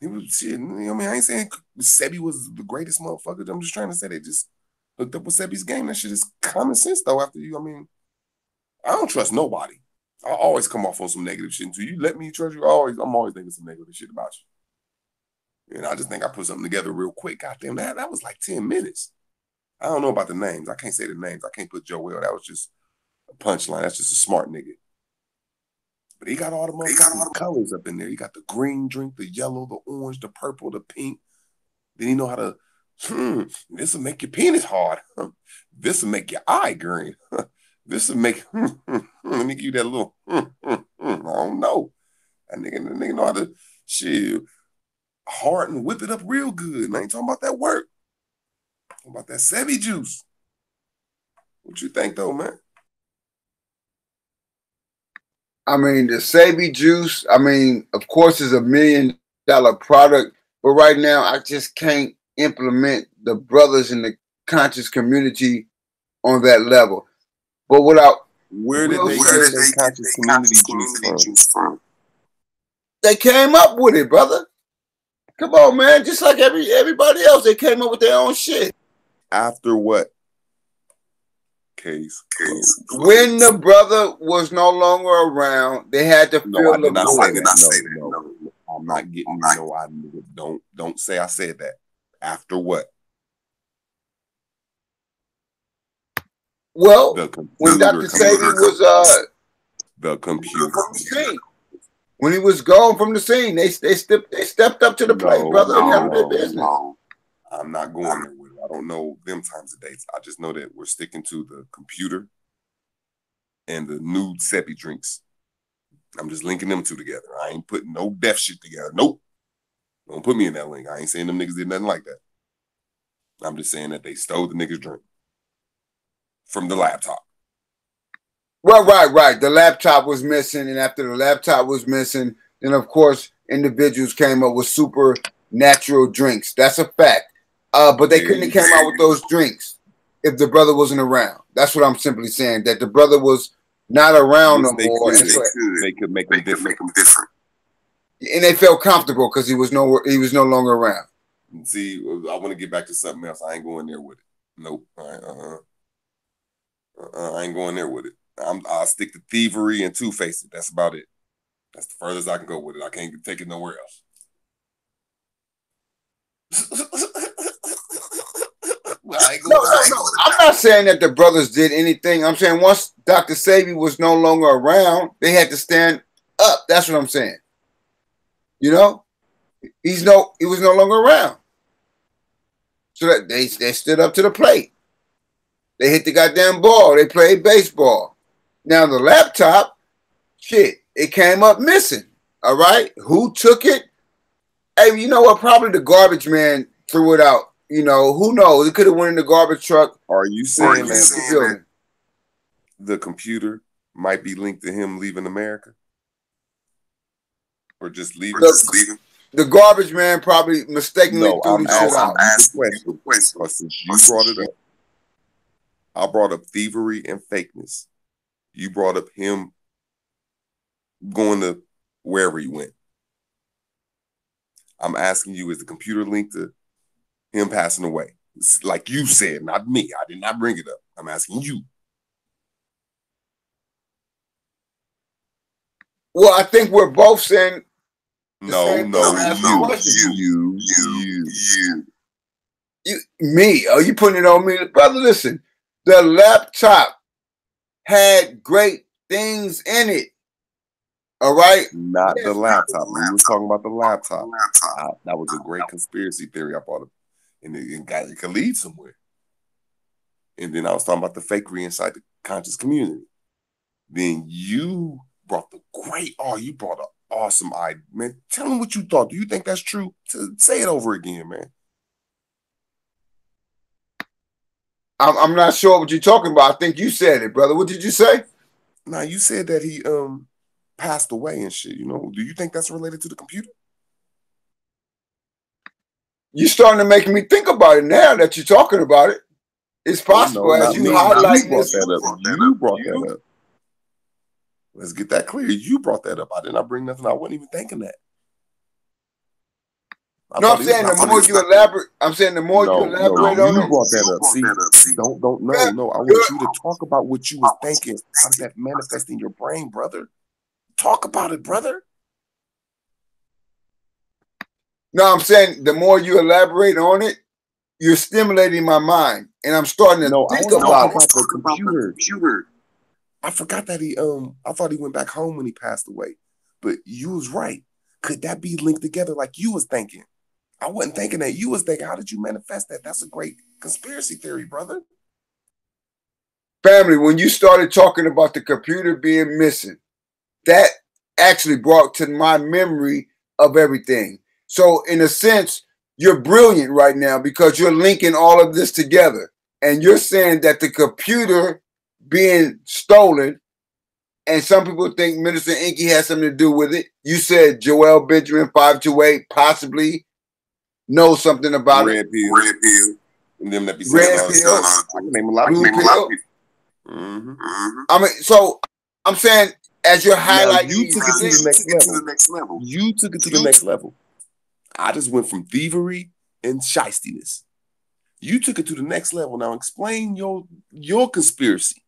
S2: He was shit. You know what I mean? I ain't saying Sebi was the greatest motherfucker. I'm just trying to say they just hooked up with Sebi's game. That shit is common sense, though, after you. I mean, I don't trust nobody. I always come off on some negative shit. Until you let me trust you, I'm always thinking some negative shit about you. And I just think I put something together real quick. Goddamn, that was like 10 minutes. I don't know about the names. I can't say the names. I can't put Joel. That was just a punchline. That's just a smart nigga. But he got all the motherfucking colors up in there. He got the green drink, the yellow, the orange, the purple, the pink. Then he know how to, this will make your penis hard. This will make your eye green. This will make, let me give you that little, I don't know. That nigga know how to, shit, hard and whip it up real good. And I ain't talking about that work. I'm talking about that Sebi juice. What you think, though, man?
S1: I mean, the Sebi juice, I mean, of course, is $1 million product, but right now I just can't implement the brothers in the conscious community on that level. But
S2: where did they get their conscious community juice from?
S1: They came up with it, brother. Come on, man. Just like everybody else, they came up with their own shit.
S2: After what? Case.
S1: When the brother was no longer around, they had to fill the void.
S2: I did not say that. No. I'm not getting no idea. Don't say I said that. After what?
S1: Well, when Dr. Sadie was
S2: the computer
S1: from the scene, when he was gone from the scene, they stepped up to the plate, brother, and handled their business.
S2: I'm not going there with it. I don't know them times of dates. I just know that we're sticking to the computer and the nude Seppi drinks. I'm just linking them two together. I ain't putting no deaf shit together. Nope. Don't put me in that link. I ain't saying them niggas did nothing like that. I'm just saying that they stole the niggas' drink from the laptop.
S1: Well, right. The laptop was missing, and after the laptop was missing, then of course individuals came up with supernatural drinks. That's a fact. But they couldn't have came out with those drinks if the brother wasn't around. That's what I'm simply saying. That the brother was not around no more.
S2: They could make them different.
S1: And they felt comfortable because he was no longer around.
S2: See, I want to get back to something else. I ain't going there with it. Nope. I ain't going there with it. I'll stick to thievery and two-faced. That's about it. That's the furthest I can go with it. I can't take it nowhere else.
S1: No. I'm not saying that the brothers did anything. I'm saying once Dr. Sabi was no longer around, they had to stand up. That's what I'm saying. You know, he was no longer around. So that they stood up to the plate. They hit the goddamn ball. They played baseball. Now the laptop, shit, it came up missing. All right, who took it? Hey, you know what? Probably the garbage man threw it out. You know, who knows? It could have went in the garbage truck.
S2: Are you saying that the computer might be linked to him leaving America? Or just leaving?
S1: The garbage man probably mistakenly threw the shit out.
S2: I'm asking the question. Since you brought it up, I brought up thievery and fakeness. You brought up him going to wherever he went. I'm asking you, is the computer linked to him passing away? It's like you said, not me. I did not bring it up. I'm asking you.
S1: Well, I think we're both saying
S2: you.
S1: Me. Are you putting it on me? Brother, listen. The laptop had great things in it. All right?
S2: Not the laptop. We were talking about the laptop. That was a great conspiracy theory I brought up. And it could lead somewhere. And then I was talking about the fakery inside the conscious community. Then you brought you brought an awesome idea. Man, tell them what you thought. Do you think that's true? Say it over again, man.
S1: I'm not sure what you're talking about. I think you said it, brother. What did you say?
S2: Nah, you said that he passed away and shit. You know, do you think that's related to the computer?
S1: You're starting to make me think about it now that you're talking about it. It's possible as you highlight this.
S2: You brought that up. Let's get that clear. You brought that up. I did not bring nothing. I wasn't even thinking that.
S1: I'm saying the more you elaborate on it.
S2: You brought that up. See, don't. No. I want you to talk about what you was thinking. How did that manifest in your brain, brother? Talk about it, brother.
S1: No, I'm saying the more you elaborate on it, you're stimulating my mind, and I'm starting to think about
S2: the computer. I forgot that I thought he went back home when he passed away. But you was right. Could that be linked together like you was thinking? I wasn't thinking that. You was thinking, how did you manifest that? That's a great conspiracy theory, brother.
S1: Family, when you started talking about the computer being missing, that actually brought to my memory of everything. So in a sense, you're brilliant right now because you're linking all of this together. And you're saying that the computer being stolen, and some people think Minister Inky has something to do with it. You said Joel Benjamin 528 possibly knows something about
S2: Red
S1: it.
S2: Red Pill. And them that be
S1: Red Pill.
S2: I can name a lot of people.
S1: I mean, so I'm saying as you're highlighting,
S2: you took it to the next level. You took it to the next level. I just went from thievery and shystiness. You took it to the next level. Now explain your conspiracy.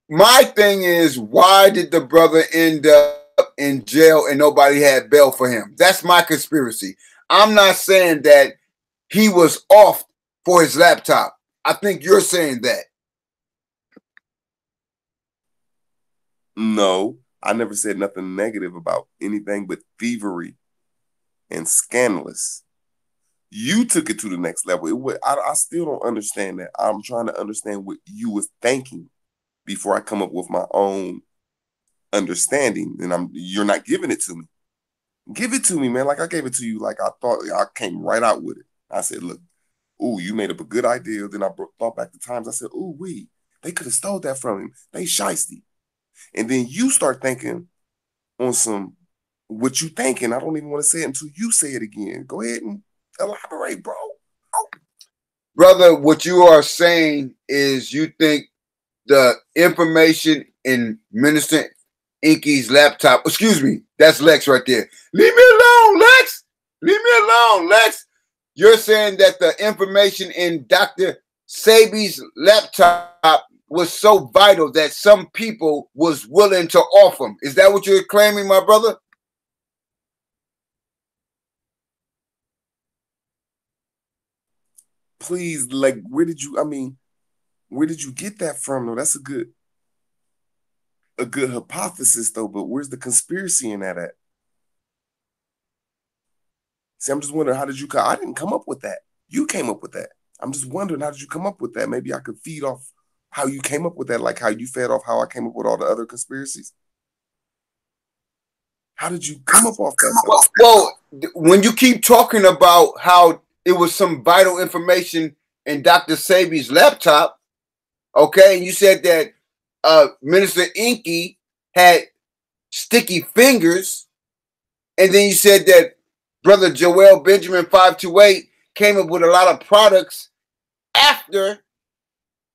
S1: My thing is, why did the brother end up in jail and nobody had bail for him? That's my conspiracy. I'm not saying that he was off for his laptop. I think you're saying that.
S2: No, I never said nothing negative about anything but thievery and scandalous. You took it to the next level. I still don't understand that. I'm trying to understand what you was thinking before I come up with my own understanding. And you're not giving it to me. Give it to me, man. Like I gave it to you. Like I thought. I came right out with it. I said, look, ooh, you made up a good idea. Then I thought back the times. I said, ooh, they could have stole that from him. They shiesty. And then you start thinking on some what you thinking. I don't even want to say it until you say it again. Go ahead and elaborate, bro.
S1: Brother, what you are saying is you think the information in Minister Inky's laptop, excuse me, that's Lex right there. Leave me alone, Lex. Leave me alone, Lex. You're saying that the information in Dr. Sabi's laptop was so vital that some people was willing to off him. Is that what you're claiming, my brother?
S2: Please, like, where did you get that from? No, that's a good hypothesis, though, but where's the conspiracy in that at? See, I'm just wondering, how did you I didn't come up with that. You came up with that. I'm just wondering, how did you come up with that? Maybe I could feed off how you came up with that, like how you fed off how I came up with all the other conspiracies. How did you come up off that?
S1: Well, when you keep talking about how it was some vital information in Dr. Sabi's laptop, okay, and you said that Minister Inky had sticky fingers, and then you said that Brother Joel Benjamin 528 came up with a lot of products after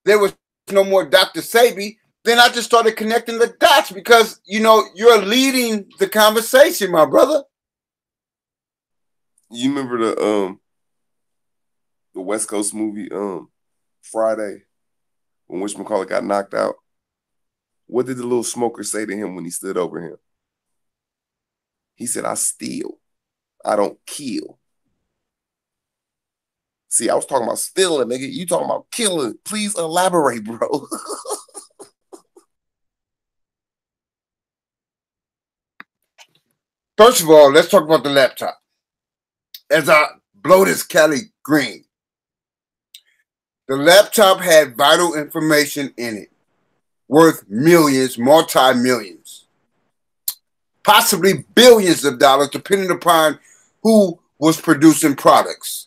S1: there was no more Dr. Sabi, then I just started connecting the dots because, you know, you're leading the conversation, my brother.
S2: You remember the West Coast movie Friday when whatchamacallit got knocked out? What did the little smoker say to him when he stood over him? He said, I steal. I don't kill. See, I was talking about stealing, nigga. You talking about killing. Please elaborate, bro.
S1: First of all, let's talk about the laptop. As I blow this Cali green, the laptop had vital information in it, worth millions, multi-millions, possibly billions of dollars, depending upon who was producing products.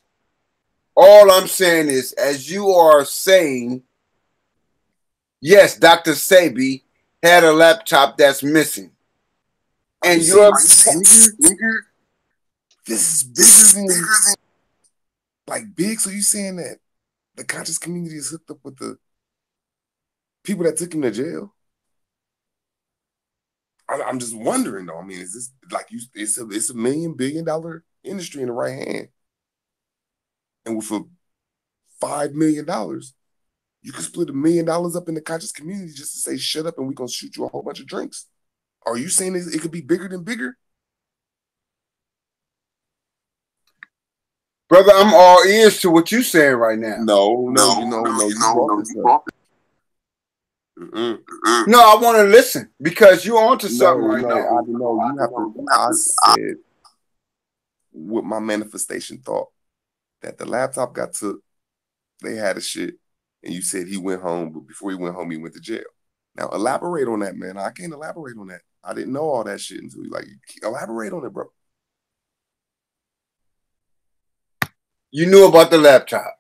S1: All I'm saying is, as you are saying, yes, Dr. Sabi had a laptop that's missing. And you're
S2: nigga, this is bigger than like big. So you saying that the conscious community is hooked up with the people that took him to jail? I'm just wondering though. I mean, is this like you? It's a $1 million billion industry in the right hand, and for $5 million, you can split $1 million up in the conscious community just to say shut up and we're gonna shoot you a whole bunch of drinks. Are you saying it could be bigger than bigger?
S1: Brother, I'm all ears to what you're saying right now.
S2: No, you brought this.
S1: No, I want to listen because you're onto something right now.
S2: I said what my manifestation thought, that the laptop got took, they had a shit, and you said he went home, but before he went home, he went to jail. Now elaborate on that, man. I can't elaborate on that. I didn't know all that shit until elaborate on it, bro.
S1: You knew about the laptop.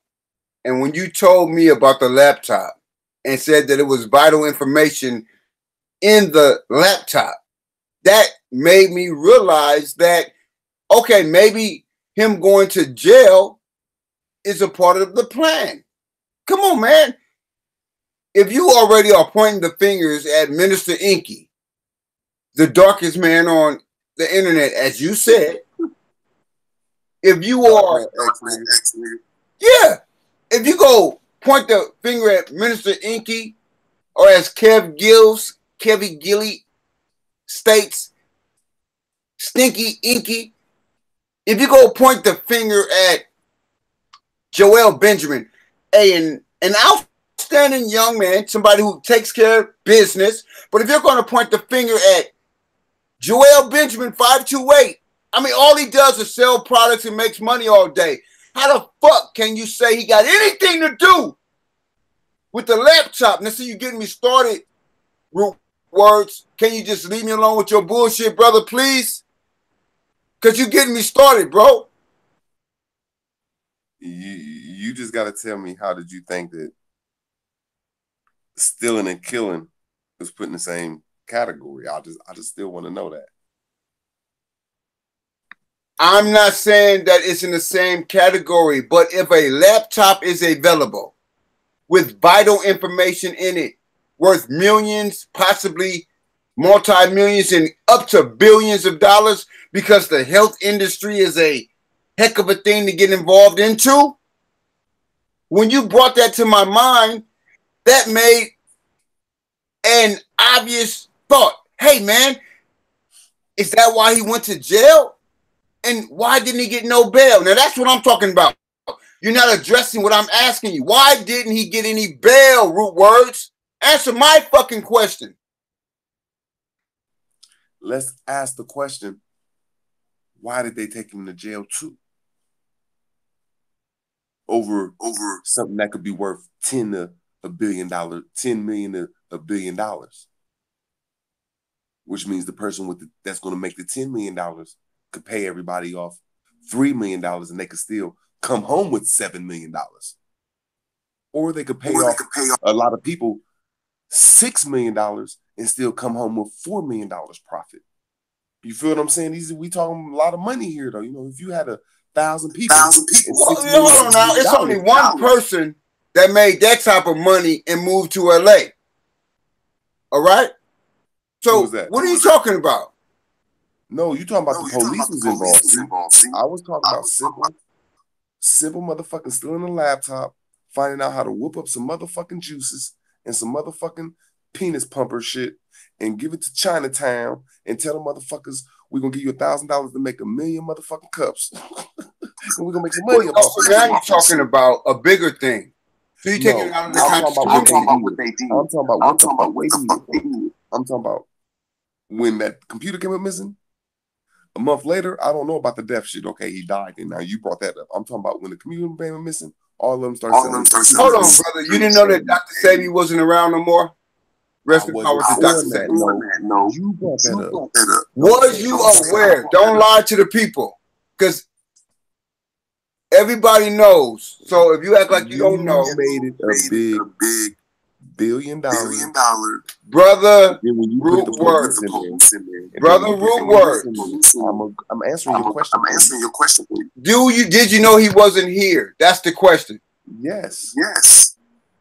S1: And when you told me about the laptop and said that it was vital information in the laptop, that made me realize that, okay, maybe him going to jail is a part of the plan. Come on, man. If you already are pointing the fingers at Minister Inky, the darkest man on the internet, as you said, if you are, yeah, if you go point the finger at Minister Inky or as Kevy Gilly states, stinky inky. If you go point the finger at Joel Benjamin, an outstanding young man, somebody who takes care of business, but if you're going to point the finger at Joel Benjamin 528, I mean, all he does is sell products and makes money all day. How the fuck can you say he got anything to do with the laptop? Now, see, you getting me started, Root Words. Can you just leave me alone with your bullshit, brother, please? Because you getting me started, bro.
S2: You just got to tell me, how did you think that stealing and killing was put in the same category? I just still want to know that.
S1: I'm not saying that it's in the same category, but if a laptop is available with vital information in it, worth millions, possibly multi-millions, and up to billions of dollars, because the health industry is a heck of a thing to get involved into, when you brought that to my mind, that made an obvious thought. Hey, man, is that why he went to jail? And why didn't he get no bail? Now, that's what I'm talking about. You're not addressing what I'm asking you. Why didn't he get any bail, Root Words? Answer my fucking question.
S2: Let's ask the question, why did they take him to jail too? Over something that could be worth $10 to $1 billion, $10 million to $1 billion. Which means the person that's going to make the $10 million could pay everybody off $3 million and they could still come home with $7 million. Or they could pay off a lot of people $6 million and still come home with $4 million profit. You feel what I'm saying? We talking a lot of money here, though. You know, if you had 1,000 people,
S1: well, hold on now. It's only one person that made that type of money and moved to LA. All right. So what are you talking about?
S2: No, you talking about the police was involved. See? I was talking about simple motherfucking stealing a laptop, finding out how to whoop up some motherfucking juices and some motherfucking penis pumper shit and give it to Chinatown and tell them motherfuckers we're gonna give you $1,000 to make 1 million motherfucking cups. And we're gonna make some money about it.
S1: Now you're talking about a bigger thing. So you're taking it out of the context.
S2: I'm talking about what they did. I'm talking about what the fuck they did. I'm talking about when that computer came up missing. A month later, I don't know about the death shit. Okay, he died, and now you brought that up. I'm talking about when the computer came missing, all of them started selling.
S1: Hold on, brother. You didn't know that Dr. Sebi wasn't around no more? Rest in power to Dr. Sebi.
S2: No, you brought that up.
S1: Was you aware? Don't lie to the people. Because everybody knows. So if you act like you don't know.
S2: Made it a big $1 billion.
S1: Brother, Root Words. Brother, Root Words.
S2: I'm answering your question.
S1: Did you know he wasn't here? That's the question.
S2: Yes.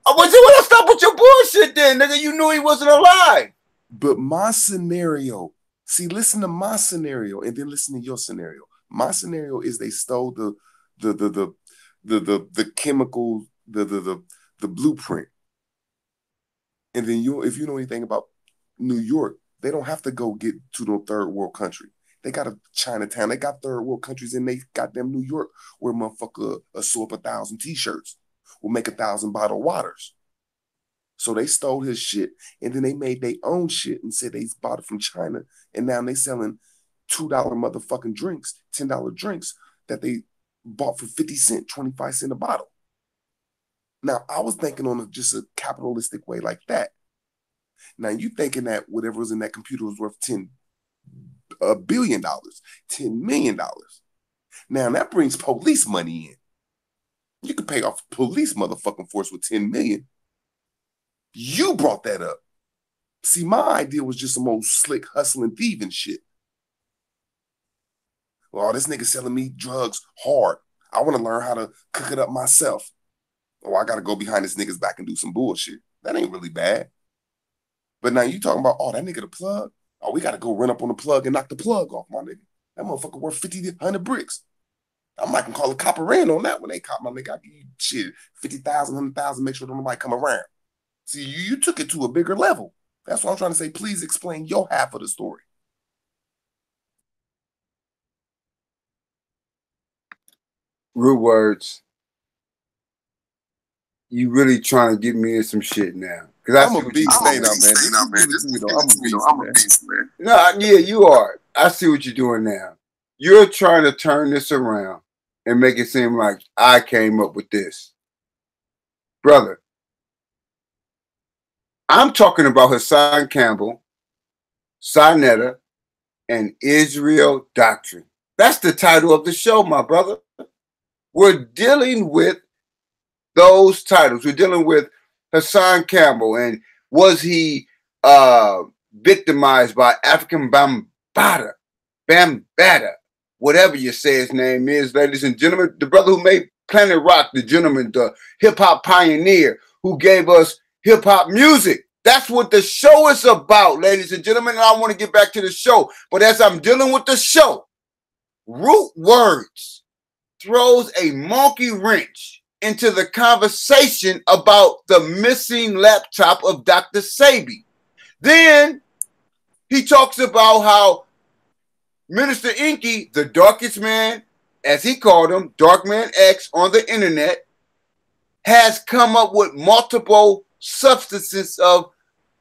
S1: I want to stop with your bullshit then, nigga. You knew he wasn't alive.
S2: But my scenario, see, listen to my scenario and then listen to your scenario. My scenario is they stole the chemical, the blueprint. And then if you know anything about New York, they don't have to go get to no third world country. They got a Chinatown. They got third world countries in they goddamn New York where motherfucker sew up 1,000 t-shirts will make 1,000 bottled waters. So they stole his shit and then they made their own shit and said they bought it from China. And now they selling $2 motherfucking drinks, $10 drinks that they bought for 50 cents, 25 cents a bottle. Now, I was thinking on just a capitalistic way like that. Now, you thinking that whatever was in that computer was worth $10 billion, $10 million. Now, that brings police money in. You could pay off police motherfucking force with $10 million. You brought that up. See, my idea was just some old slick hustling thieving shit. Well, this nigga selling me drugs hard. I want to learn how to cook it up myself. Oh, I got to go behind this nigga's back and do some bullshit. That ain't really bad. But now you talking about, oh, that nigga the plug? Oh, we got to go run up on the plug and knock the plug off, my nigga. That motherfucker worth 50 to 100 bricks. I might can call a copper in on that when they cop my nigga. I give you shit, 50,000, 100,000, make sure nobody come around. See, you took it to a bigger level. That's what I'm trying to say. Please explain your half of the story.
S1: Rude words. You really trying to get me in some shit now? Because
S2: I'm a beast. Stay now, man. I'm a beast, man.
S1: No, yeah, you are. I see what you're doing now. You're trying to turn this around and make it seem like I came up with this. Brother, I'm talking about Hassan Campbell, Saneter, and Israel Doctrine. That's the title of the show, my brother. We're dealing with those titles. We're dealing with Hassan Campbell, and was he victimized by African Bambata, whatever you say his name is, ladies and gentlemen. The brother who made Planet Rock, the gentleman, the hip-hop pioneer who gave us hip-hop music. That's what the show is about, ladies and gentlemen, and I want to get back to the show. But as I'm dealing with the show, Root Words throws a monkey wrench into the conversation about the missing laptop of Dr. Sebi. Then he talks about how Minister Inky, the darkest man, as he called him, Dark Man X on the internet, has come up with multiple substances of,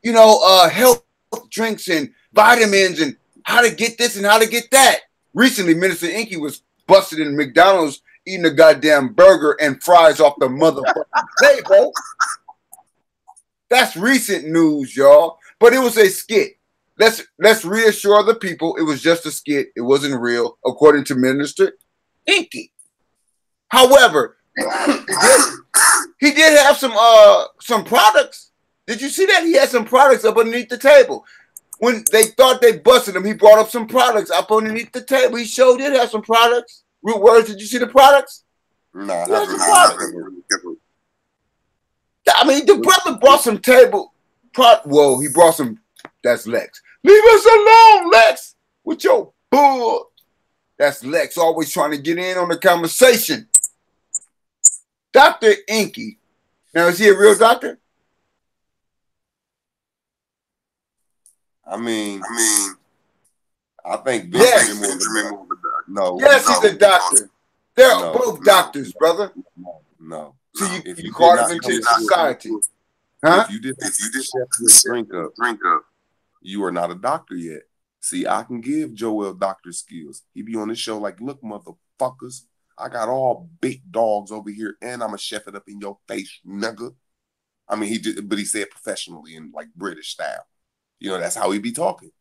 S1: health drinks and vitamins and how to get this and how to get that. Recently, Minister Inky was busted in McDonald's eating a goddamn burger and fries off the motherfucking table. That's recent news, y'all. But it was a skit. Let's reassure the people it was just a skit. It wasn't real, according to Minister Inky. However, he did have some products. Did you see that? He had some products up underneath the table. When they thought they busted him, he brought up some products up underneath the table. He sure did have some products. Root Words, did you see the products?
S2: Nah,
S1: I mean, the brother brought some table. Whoa, he brought some. That's Lex. Leave us alone, Lex, with your bull. That's Lex, always trying to get in on the conversation. Dr. Inky. Now, is he a real doctor?
S2: I think
S1: Benjamin
S2: no.
S1: Yes, he's a doctor. They're both doctors, brother.
S2: No.
S1: So you caught him into the society. Huh?
S2: If you didn't drink up, you are not a doctor yet. See, I can give Joel doctor skills. He be on this show like, look, motherfuckers, I got all big dogs over here, and I'm a chef it up in your face, nigga. I mean, he said professionally in like British style. That's how he be talking.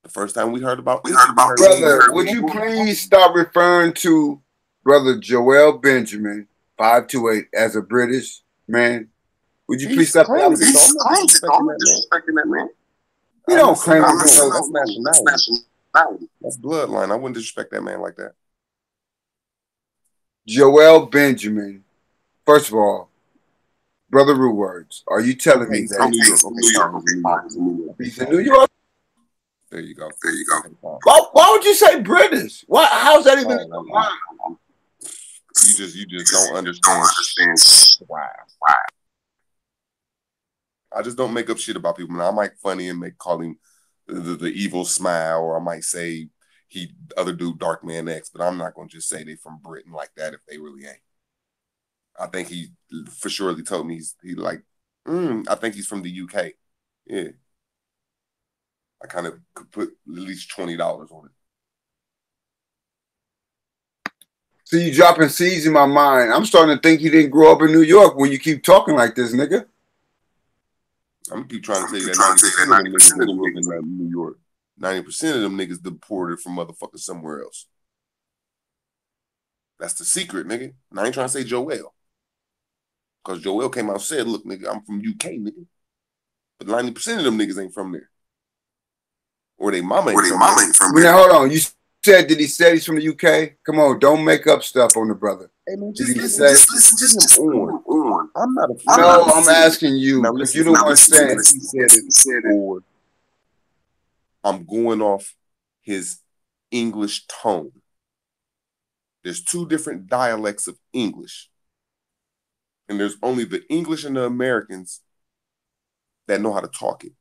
S2: The first time we heard about
S1: brother, would you please stop referring to brother Joel Benjamin 528 as a British man? Would you please stop that?
S2: That man.
S1: You don't claim
S2: that's nationality. That's bloodline. I wouldn't disrespect that man like that.
S1: Joel Benjamin, first of all, brother Root Words, are you telling me that he's in New York?
S2: There you go.
S1: Why would you say British? How's that even?
S2: You just don't understand. Wow. I just don't make up shit about people. Now, I might funny and call him the evil smile, or I might say the other dude Dark Man X, but I'm not gonna just say they from Britain like that if they really ain't. I think he for surely told me I think he's from the UK. Yeah. I kind of could put at least $20 on it.
S1: So you dropping seeds in my mind. I'm starting to think he didn't grow up in New York when you keep talking like this, nigga.
S2: I'm gonna keep trying to tell you that 90% of them niggas don't live in New York. 90% of them niggas deported from motherfuckers somewhere else. That's the secret, nigga. And I ain't trying to say Joel. Because Joel came out and said, look, nigga, I'm from UK, nigga. But 90% of them niggas ain't from there. Or they mama ain't from there.
S1: Now, hold on. You said, did he say he's from the UK? Come on, don't make up stuff on the brother.
S2: Hey, man, just listen on. I'm not a
S1: No, I'm asking you. Now, you don't understand.
S2: He said it. Or I'm going off his English tone. There's two different dialects of English. And there's only the English and the Americans that know how to talk it.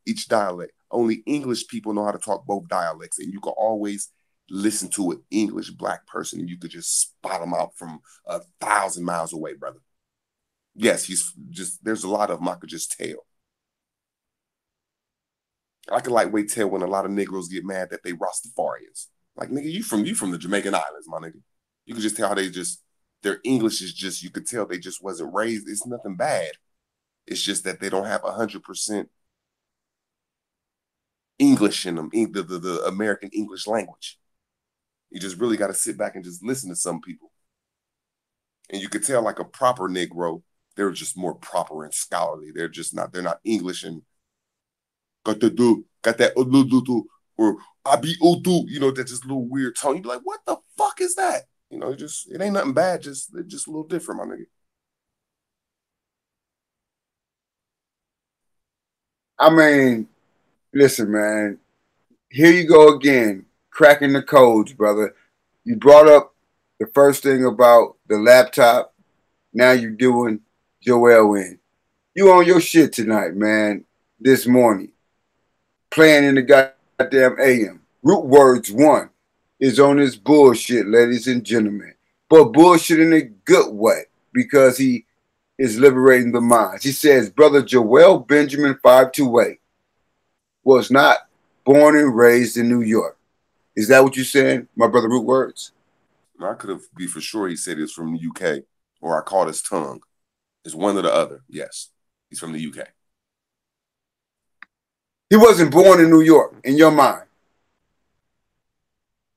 S2: Each dialect. Only English people know how to talk both dialects, and you can always listen to an English black person, and you could just spot them out from 1,000 miles away, brother. Yes, there's a lot of them I could just tell. I can lightweight tell when a lot of Negroes get mad that they Rastafarians. Like, nigga, you from the Jamaican Islands, my nigga. You can just tell how their English is just, you could tell they just wasn't raised. It's nothing bad. It's just that they don't have 100% English in them, the American English language. You just really got to sit back and just listen to some people. And you could tell like a proper Negro, they're just more proper and scholarly. They're not English and got that or I be Udu, that just little weird tone. You be like, what the fuck is that? It ain't nothing bad, just a little different, my nigga.
S1: I mean, listen, man. Here you go again, cracking the codes, brother. You brought up the first thing about the laptop. Now you're doing Joel in. You on your shit tonight, man. This morning, playing in the goddamn AM. Root Words 1 is on this bullshit, ladies and gentlemen. But bullshit in a good way, because he is liberating the minds. He says, Brother Joel Benjamin 528 was not born and raised in New York. Is that what you're saying, my brother Root Words?
S2: I could have be for sure he said he was from the UK, or I caught his tongue. It's one or the other. Yes, he's from the UK.
S1: He wasn't born in New York, in your mind?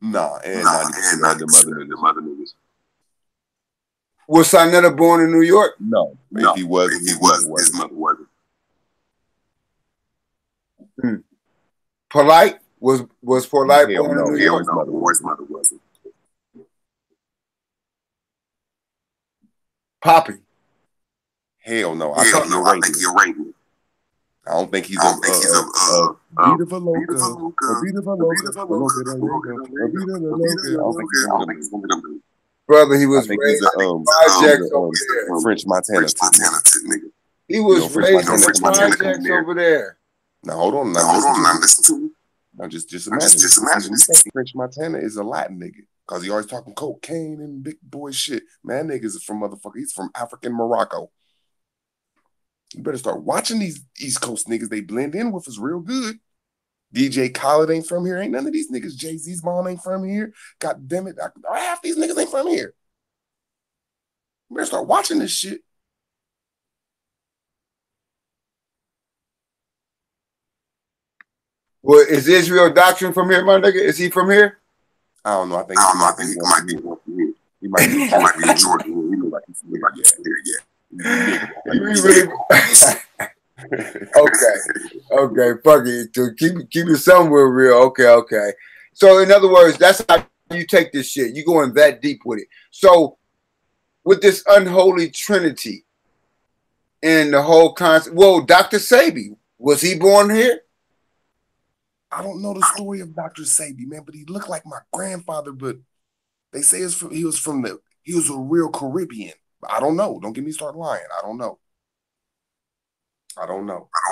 S2: Nah, and 90% of the mother niggas.
S1: Was Saneter born in New York?
S2: No. If he was, his mother wasn't.
S1: Polite? Was Polite born in New York?
S2: His mother wasn't.
S1: Poppy?
S2: Hell no. I think you're right. I don't think he's a Viva Loca.
S1: Brother, he was raised projects over there.
S2: French Montana
S1: nigga. He was raised in projects over there.
S2: Now hold on. Now listen to me. Now just imagine. French Montana is a Latin nigga because he always talking cocaine and big boy shit. Man, niggas is from motherfucker. He's from African Morocco. You better start watching these East Coast niggas. They blend in with us real good. DJ Khaled ain't from here. Ain't none of these niggas. Jay-Z's mom ain't from here. God damn it. Half these niggas ain't from here. You better start watching this shit.
S1: Well, is Israel Doctrine from here, my nigga? Is he from here?
S2: I don't know. I think he might be from here. He might be in Jordan. He look like he's from here. Yeah.
S1: Okay, fuck it. To keep it somewhere real. Okay. So in other words, that's how you take this shit. You going that deep with it. So with this unholy Trinity and the whole concept, well, Dr. Sabi, was he born here?
S2: I don't know the story of Dr. Sabi, man, but he looked like my grandfather. But they say he was a real Caribbean. I don't know. Don't get me started lying. I don't know.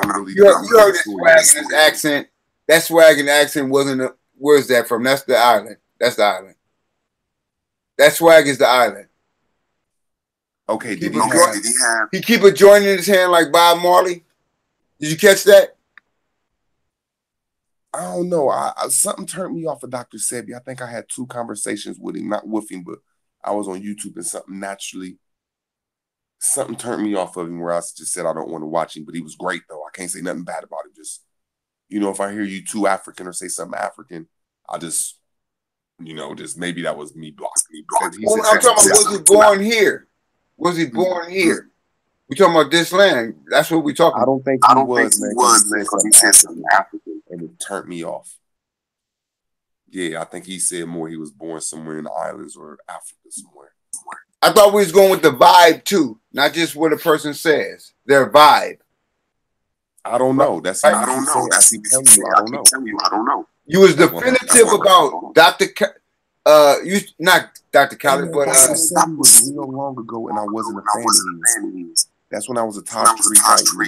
S2: Really
S1: you heard his swag and his accent. That swag and accent wasn't where's that from? That's the island. That swag is the island.
S2: Okay,
S1: he keep a joint in his hand like Bob Marley? Did you catch that?
S2: I don't know. Something turned me off of Dr. Sebi. I think I had 2 conversations with him, not with him, but I was on YouTube and something turned me off of him where I just said I don't want to watch him, but he was great though. I can't say nothing bad about him. Just, if I hear you too African or say something African, I just, just maybe that was me blocking.
S1: I'm talking about, was he born here? Was he born here? We talking about this land. That's what we talking about.
S2: I don't think he was, man, because he said something African and it turned me off. Yeah, I think he said more he was born somewhere in the islands or Africa somewhere.
S1: I thought we was going with the vibe too, not just what a person says. Their vibe.
S2: I don't know. I don't know. I don't know.
S1: You was definitive about Dr. Not Dr. Khaled, but
S2: that was real long ago, and I wasn't a fan of his. That's when I was a top three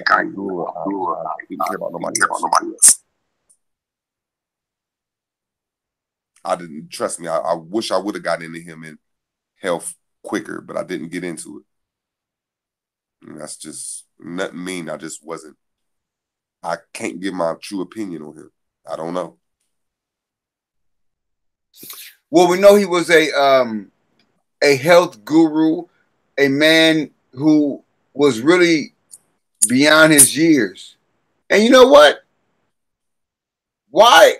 S2: guy. I didn't care about nobody else. I didn't, trust me, I wish I would have gotten into him in health quicker, but I didn't get into it. And that's just nothing mean. I just wasn't. I can't give my true opinion on him. I don't know.
S1: Well, we know he was a health guru, a man who was really beyond his years. And you know what? Why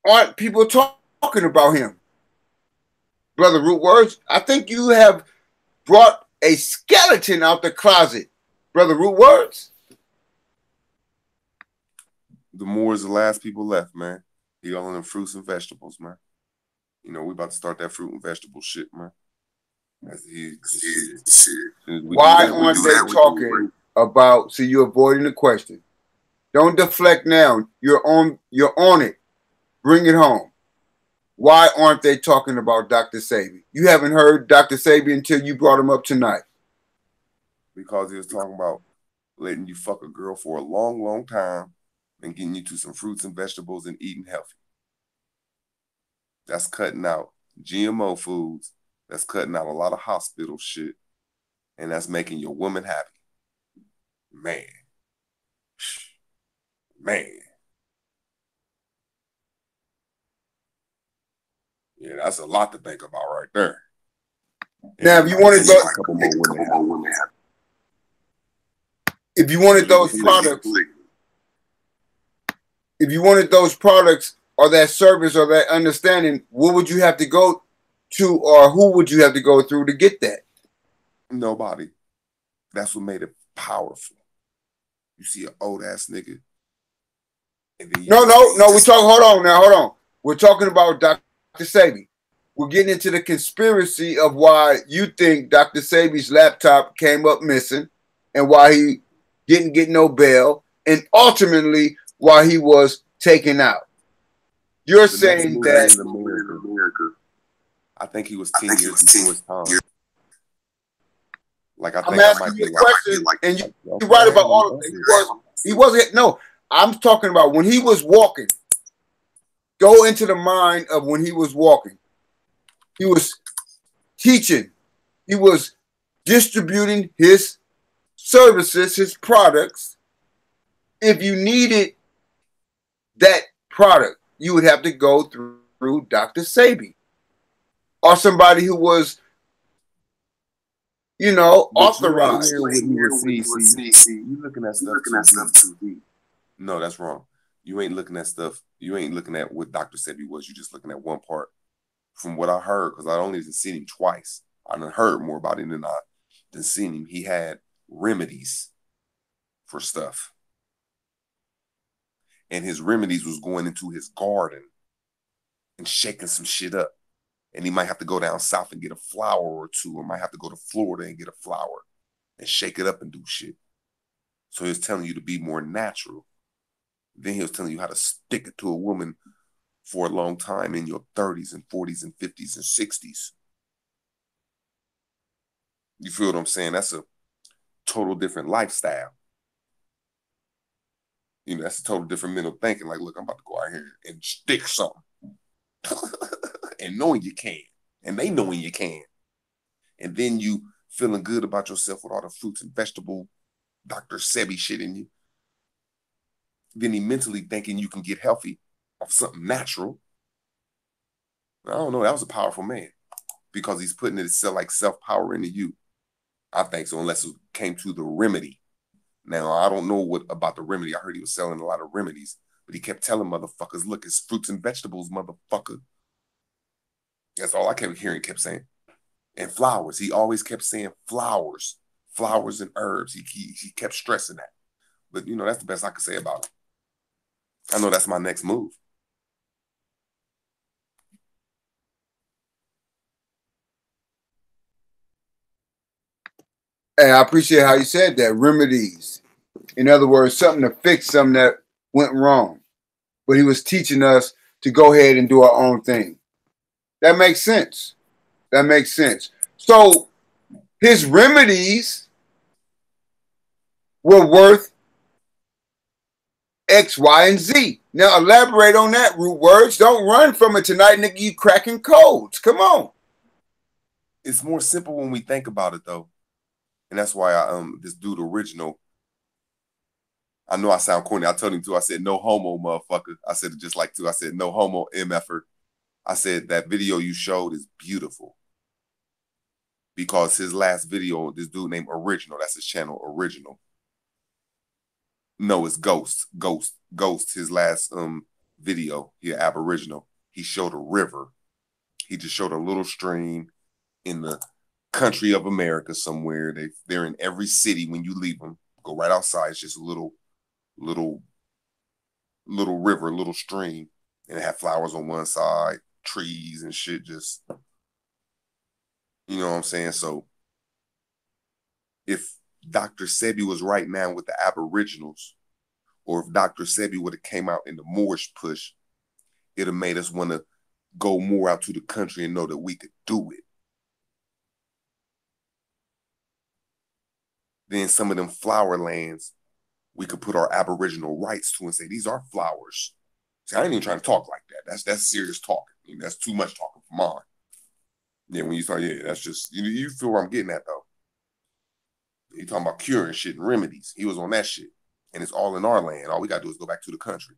S1: aren't people talking about him? Brother Root Words, I think you have brought a skeleton out the closet. Brother Root Words.
S2: The more is the last people left, man. He all in them fruits and vegetables, man. You know, we about to start that fruit and vegetable shit, man.
S1: Why aren't they talking about? See, you're avoiding the question. Don't deflect now. You're on it. Bring it home. Why aren't they talking about Dr. Sebi? You haven't heard Dr. Sebi until you brought him up tonight.
S2: Because he was talking about letting you fuck a girl for a long, long time and getting you to some fruits and vegetables and eating healthy. That's cutting out GMO foods. That's cutting out a lot of hospital shit. And that's making your woman happy. Man. Yeah, that's a lot to think about right there.
S1: Now, if you wanted those products or that service or that understanding, what would you have to go to, or who would you have to go through to get that?
S2: Nobody. That's what made it powerful. You see an old ass nigga. And then
S1: no. Hold on. We're talking about Dr. Sebi. We're getting into the conspiracy of why you think Dr. Sebi's laptop came up missing and why he didn't get no bail, and ultimately why he was taken out. You're saying that
S2: America, I think he was 10 years before his time. Like, I think
S1: I'm asking you a question, and you're right about all of it. He wasn't. No, I'm talking about when he was walking. Go into the mind of when he was walking. He was teaching. He was distributing his services, his products. If you needed that product, you would have to go through Dr. Sebi or somebody who was, authorized.
S2: You looking at stuff too deep. No, that's wrong. You ain't looking at stuff. You ain't looking at what Dr. Sebi was. You just looking at one part. From what I heard, because I only seen him twice. I done heard more about him than I done seen him. He had remedies for stuff. And his remedies was going into his garden and shaking some shit up. And he might have to go down south and get a flower or two, or might have to go to Florida and get a flower and shake it up and do shit. So he was telling you to be more natural. Then he was telling you how to stick it to a woman for a long time in your 30s and 40s and 50s and 60s. You feel what I'm saying? That's a total different lifestyle. You know, that's a total different mental thinking. Like, look, I'm about to go out here and stick something. And knowing you can. And they knowing you can. And then you feeling good about yourself with all the fruits and vegetable Dr. Sebi shit in you. Then he mentally thinking you can get healthy off something natural. I don't know. That was a powerful man because he's putting it like self-power into you. I think so, unless it came to the remedy. Now, I don't know what about the remedy. I heard he was selling a lot of remedies, but he kept telling motherfuckers, look, it's fruits and vegetables, motherfucker. That's all I kept hearing, kept saying. And flowers. He always kept saying flowers and herbs. He kept stressing that. But, you know, that's the best I could say about it. I know that's my next move.
S1: And I appreciate how you said that. Remedies. In other words, something to fix something that went wrong. But he was teaching us to go ahead and do our own thing. That makes sense. So his remedies were worth X, Y, and Z. Now elaborate on that, root words. Don't run from it tonight, nigga. You cracking codes. Come on.
S2: It's more simple when we think about it, though. And that's why this dude original, I know I sound corny. I told him too. I said, no homo, motherfucker. I said it just like too. I said, no homo, MFer. I said, that video you showed is beautiful. Because his last video, this dude named Original, that's his channel, Original. No, it's Ghost. His last video, he Aboriginal. He showed a river. He just showed a little stream in the country of America somewhere. They're in every city when you leave them. Go right outside. It's just a little river, little stream. And it had flowers on one side, trees and shit. Just, you know what I'm saying? So if Dr. Sebi was right now with the Aboriginals, or if Dr. Sebi would have came out in the Moorish push, it'd have made us want to go more out to the country and know that we could do it. Then some of them flower lands, we could put our Aboriginal rights to and say, these are flowers. See, I ain't even trying to talk like that. That's serious talking. I mean, that's too much talking for mine. Yeah, when you start, yeah, that's just, you feel where I'm getting at, though. He talking about curing shit and remedies. He was on that shit. And it's all in our land. All we got to do is go back to the country.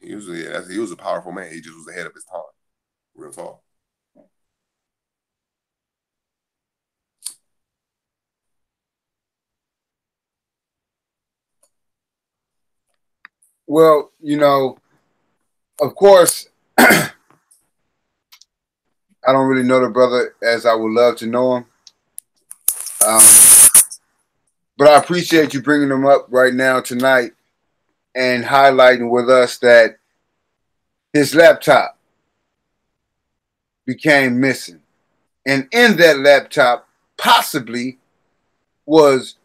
S2: He was a powerful man. He just was ahead of his time. Real talk.
S1: Well, you know, of course, I don't really know the brother as I would love to know him. But I appreciate you bringing him up right now tonight and highlighting with us that his laptop became missing. And in that laptop possibly was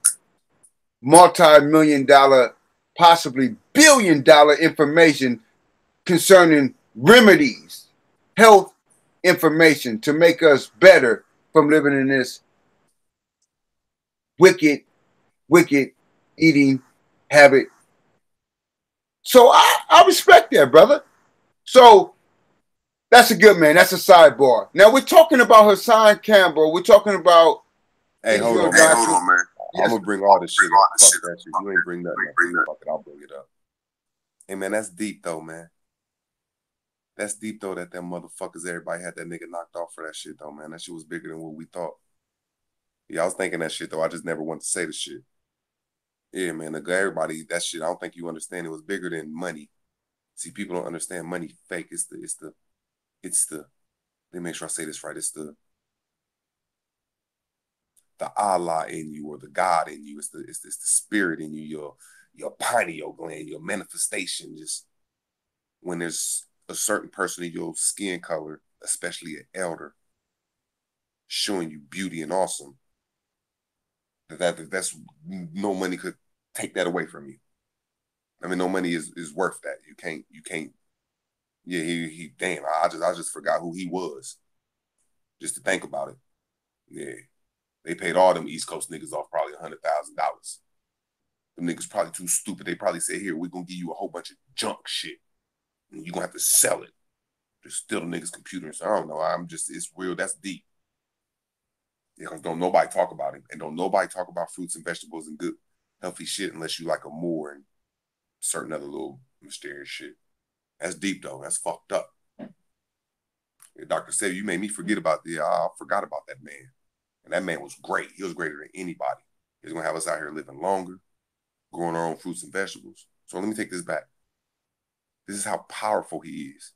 S1: multi-million-dollar, possibly billion-dollar information concerning remedies, health information to make us better from living in this wicked eating habit. So I respect that, brother. So that's a good man. That's a sidebar. Now we're talking about Hassan Campbell. We're talking about.
S2: Hey, hold on, man. Yes. I'm gonna bring all this shit up. Fuck that shit. You ain't bring nothing up. Fuck it, I'll bring it up. Hey, man, that's deep though, man. That's deep though that them motherfuckers, everybody had that nigga knocked off for that shit though, man. That shit was bigger than what we thought. Yeah, I was thinking that shit though. I just never wanted to say the shit. Yeah, man, everybody, that shit, I don't think you understand. It was bigger than money. See, people don't understand money fake. It's the, let me make sure I say this right. It's the Allah in you or the God in you. It's the spirit in you, your pineal gland, your manifestation. Just when there's a certain person in your skin color, especially an elder, showing you beauty and awesome, that's no money could take that away from you. I mean, no money is worth that. You can't. Yeah, he damn. I just forgot who he was. Just to think about it. Yeah, they paid all them East Coast niggas off probably $100,000. Them niggas probably too stupid. They probably said, "Here, we're gonna give you a whole bunch of junk shit, and you're gonna have to sell it. Just steal the niggas' computers." I don't know. It's real. That's deep. Yeah, because don't nobody talk about it, and don't nobody talk about fruits and vegetables and good healthy shit unless you like a Moor and certain other little mysterious shit. That's deep though. That's fucked up. Yeah, Dr. Sebi, you made me forget about I forgot about that man. And that man was great. He was greater than anybody. He's gonna have us out here living longer, growing our own fruits and vegetables. So let me take this back. This is how powerful he is.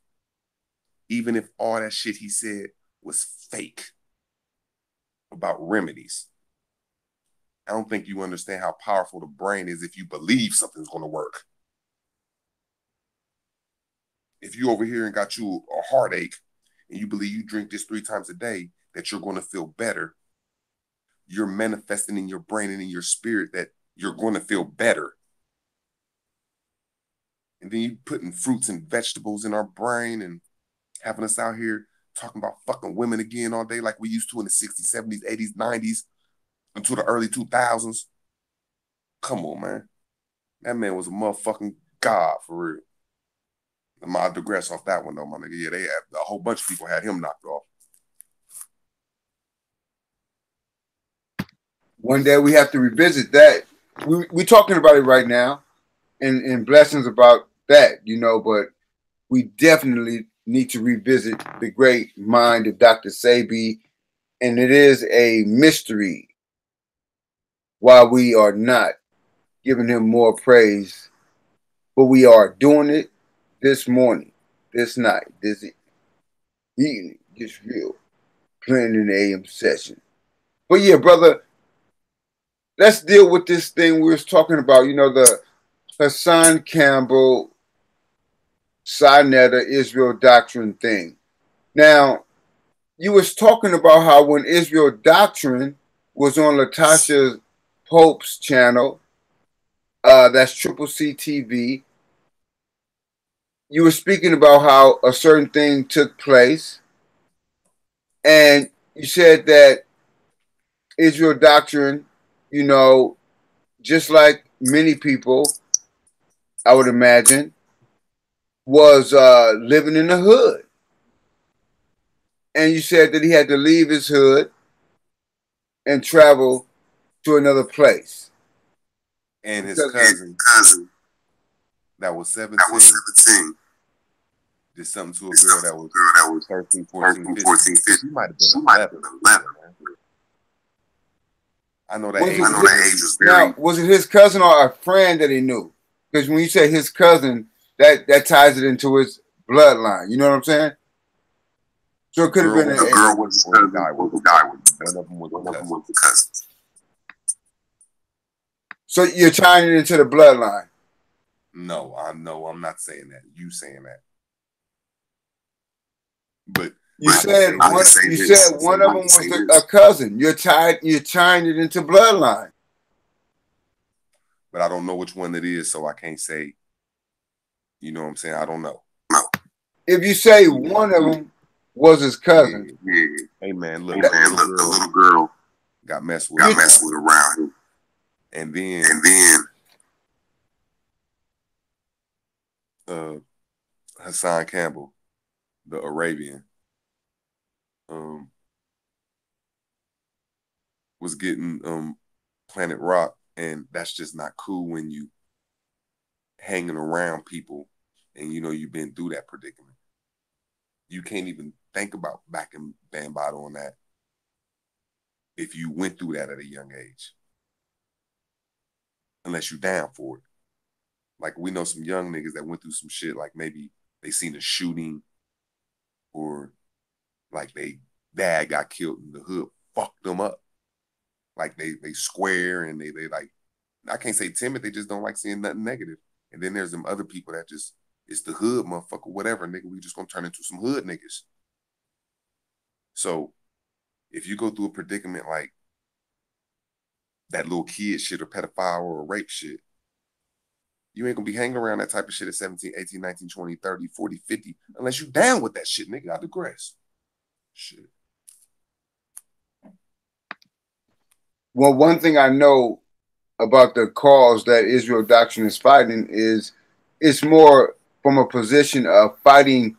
S2: Even if all that shit he said was fake about remedies, I don't think you understand how powerful the brain is if you believe something's gonna work. If you over here and got you a heartache and you believe you drink this 3 times a day, that you're going to feel better, you're manifesting in your brain and in your spirit that you're going to feel better. And then you putting fruits and vegetables in our brain and having us out here talking about fucking women again all day like we used to in the 60s, 70s, 80s, 90s. until the early 2000s. Come on, man. That man was a motherfucking god for real. I might digress off that one though, my nigga. Yeah, they had a whole bunch of people had him knocked off.
S1: One day we have to revisit that. We're talking about it right now, and blessings about that, you know, but we definitely need to revisit the great mind of Dr. Sebi, and it is a mystery why we are not giving him more praise, but we are doing it this morning, this night, this evening, this real, playing in the AM session. But yeah, brother, let's deal with this thing we was talking about, you know, the Hassan Campbell, Saneter, Israel Doctrine thing. Now, you was talking about how when Israel Doctrine was on Latasha Pope's channel, that's Triple C TV, you were speaking about how a certain thing took place, and you said that Israel Doctrine, you know, just like many people, I would imagine, was living in the hood. And you said that he had to leave his hood and travel to another place.
S2: And his cousin that was 17 did something to a girl that was 13, 14, 15. She might have been 11. I know that age was very...
S1: Now, was it his cousin or a friend that he knew? Because when you say his cousin, that ties it into his bloodline. You know what I'm saying? So it could have been
S2: a girl was his cousin who died with him. One of them was the cousin.
S1: So you're tying it into the bloodline?
S2: No, I'm not saying that. You saying that. But
S1: you said one of them was a cousin. You're tying it into bloodline.
S2: But I don't know which one it is, so I can't say. You know what I'm saying? I don't know.
S1: If you say one of them was his cousin,
S2: hey man, look, the little girl got messed with around him, and then Hassan Campbell, the Arabian, was getting Planet Rock, and that's just not cool when you hanging around people and you know you've been through that predicament. You can't even think about backing Bambaataa on that if you went through that at a young age, unless you're down for it. Like we know some young niggas that went through some shit, like maybe they seen a shooting or like they dad got killed in the hood, fucked them up. Like they square and they like, I can't say timid, they just don't like seeing nothing negative. And then there's them other people that just, it's the hood, motherfucker, whatever, nigga, we just gonna turn into some hood niggas. So if you go through a predicament like that little kid shit or pedophile or rape shit, you ain't gonna be hanging around that type of shit at 17, 18, 19, 20, 30, 40, 50, unless you down with that shit, nigga. I digress. Shit.
S1: Well, one thing I know about the cause that Israel Doctrine is fighting is it's more from a position of fighting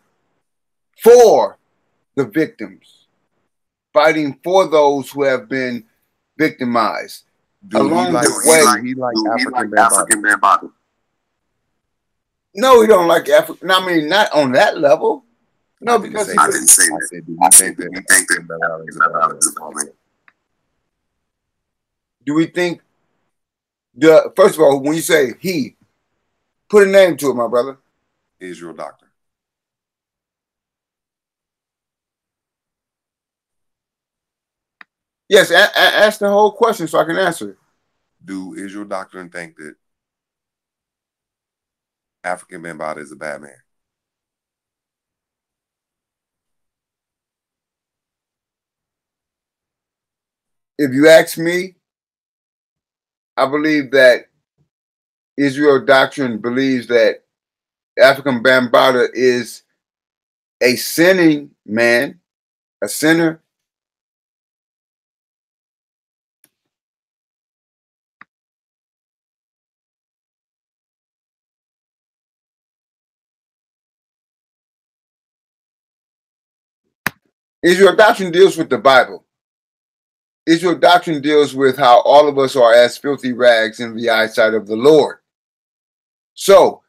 S1: for the victims, fighting for those who have been victimized. Along the way,
S2: he like African Bambaataa.
S1: No, he don't like Africa. I mean, not on that level. No, because
S2: I didn't say that. I think that is a problem.
S1: Do we think first of all, when you say he, put a name to it, my brother.
S2: Israel Doctrine.
S1: Yes, ask the whole question so I can answer it.
S2: Do Israel Doctrine think that African Bambaataa is a bad man?
S1: If you ask me, I believe that Israel Doctrine believes that African Bambaataa is a sinning man, a sinner, Israel doctrine deals with the Bible. Israel doctrine deals with how all of us are as filthy rags in the eyesight of the Lord. So,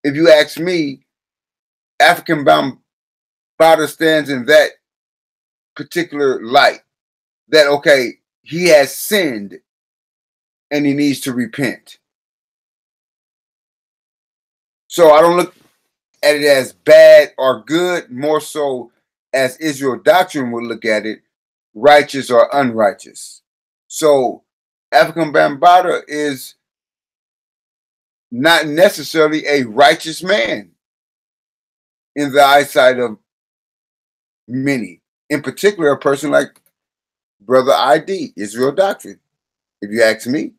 S1: if you ask me, African Bambaataa stands in that particular light. That, okay, he has sinned and he needs to repent. So I don't look at it as bad or good, more so as Israel doctrine would look at it, righteous or unrighteous. So African Bambaataa is not necessarily a righteous man in the eyesight of many. In particular, a person like Brother ID, Israel doctrine, if you ask me.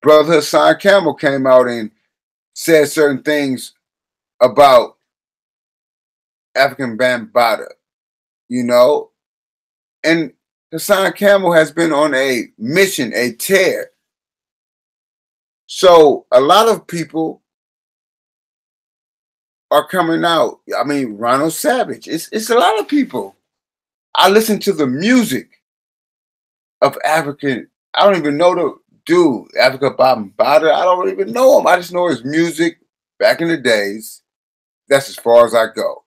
S1: Brother Hassan Campbell came out and said certain things about African Bambaataa, you know, and Hassan Campbell has been on a mission, a tear. So a lot of people are coming out. I mean, Ronald Savage. It's a lot of people. I listen to the music of African. I don't even know the dude, Africa Bambaataa. I don't even know him. I just know his music back in the days. That's as far as I go.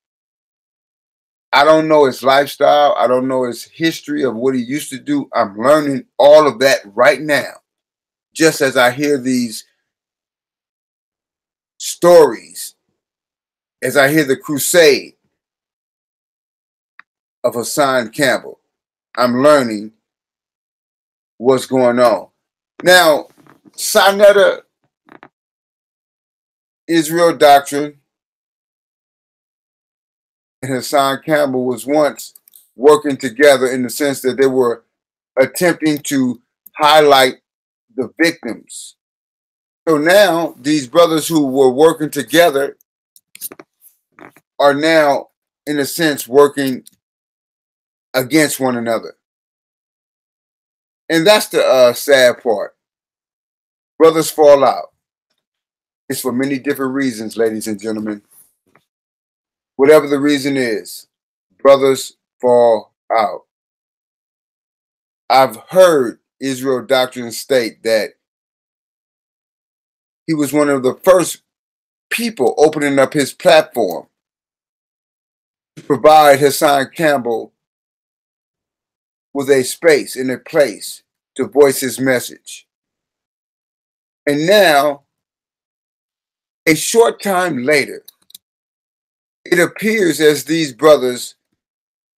S1: I don't know his lifestyle. I don't know his history of what he used to do. I'm learning all of that right now. Just as I hear these stories, as I hear the crusade of Hassan Campbell, I'm learning what's going on. Now, Saneter, Israel doctrine, and Hassan Campbell was once working together in the sense that they were attempting to highlight the victims. So now these brothers who were working together are now, in a sense, working against one another. And that's the sad part. Brothers fall out. It's for many different reasons, ladies and gentlemen. Whatever the reason is, brothers fall out. I've heard Israel Doctrine state that he was one of the first people opening up his platform to provide Hassan Campbell with a space and a place to voice his message. And now, a short time later, it appears as these brothers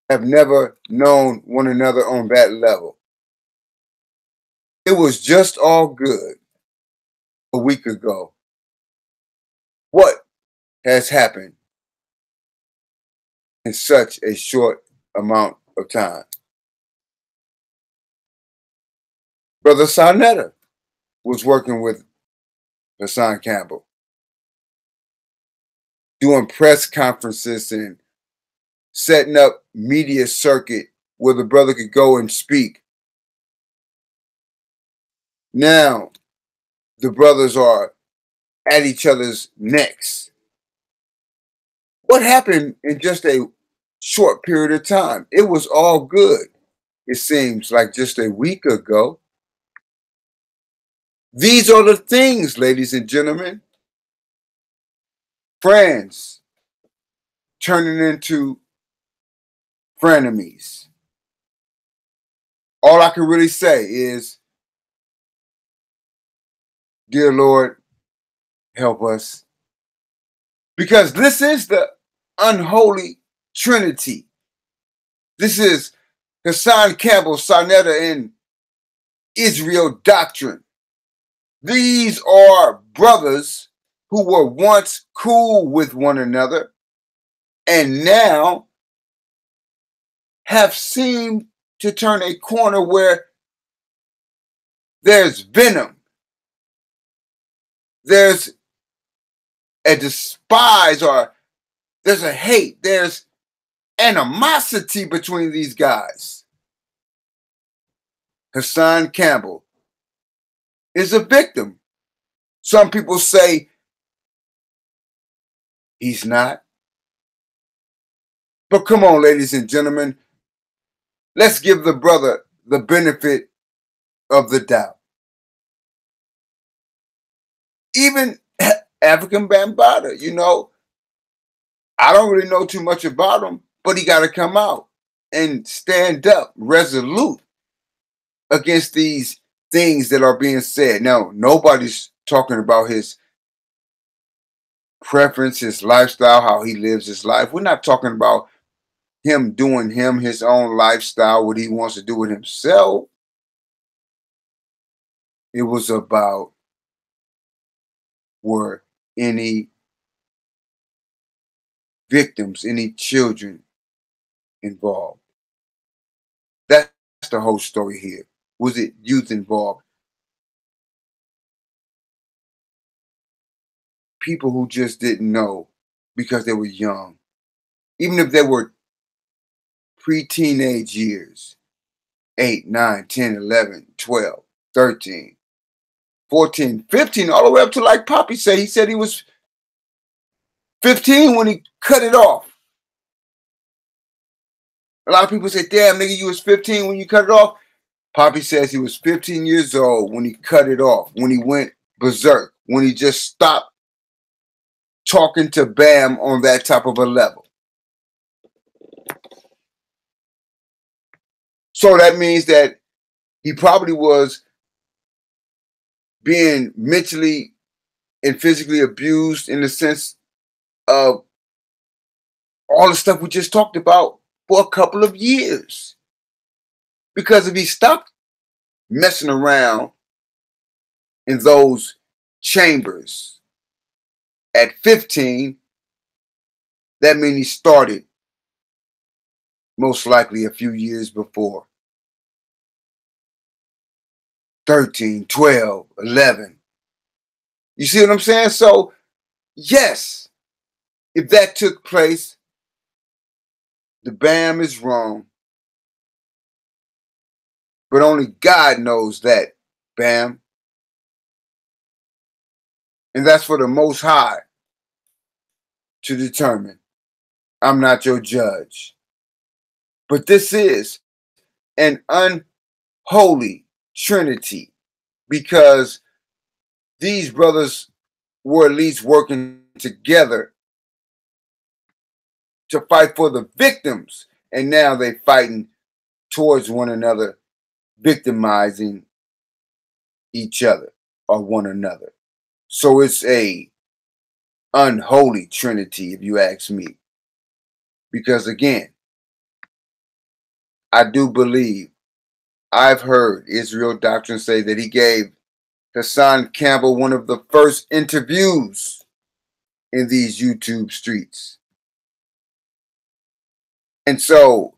S1: have never known one another on that level. It was just all good a week ago. What has happened in such a short amount of time? Brother Saneter was working with Hassan Campbell, doing press conferences and setting up media circuit where the brother could go and speak. Now, the brothers are at each other's necks. What happened in just a short period of time? It was all good. It seems like just a week ago. These are the things, ladies and gentlemen. Friends turning into frenemies. All I can really say is, dear Lord, help us. Because this is the unholy Trinity. This is Hassan Campbell, Saneter, and Israel Doctrine. These are brothers who were once cool with one another and now have seemed to turn a corner where there's venom, there's a despise, or there's a hate, there's animosity between these guys. Hassan Campbell is a victim. Some people say he's not. But come on, ladies and gentlemen, let's give the brother the benefit of the doubt. Even African Bambaataa, you know, I don't really know too much about him, but he got to come out and stand up resolute against these things that are being said. Now, nobody's talking about his preference, his lifestyle, how he lives his life. We're not talking about him doing his own lifestyle, what he wants to do with himself. It was about were any victims, any children involved. That's the whole story here. Was it youth involved? People who just didn't know because they were young. Even if they were pre-teenage years, 8, 9, 10, 11, 12, 13, 14, 15, all the way up to like Poppy said. He said he was 15 when he cut it off. A lot of people say, damn, nigga, you was 15 when you cut it off. Poppy says he was 15 years old when he cut it off, when he went berserk, when he just stopped talking to Bam on that type of a level. So that means that he probably was being mentally and physically abused in the sense of all the stuff we just talked about for a couple of years. Because if he stopped messing around in those chambers at 15, that means he started most likely a few years before. 13, 12, 11. You see what I'm saying? So, yes, if that took place, the Bam is wrong. But only God knows that, Bam. And that's for the Most High to determine. I'm not your judge. But this is an unholy Trinity because these brothers were at least working together to fight for the victims. And now they're fighting towards one another, victimizing each other or one another. So it's a unholy Trinity, if you ask me. Because again, I do believe, I've heard Israel Doctrine say that he gave Hassan Campbell one of the first interviews in these YouTube streets. And so,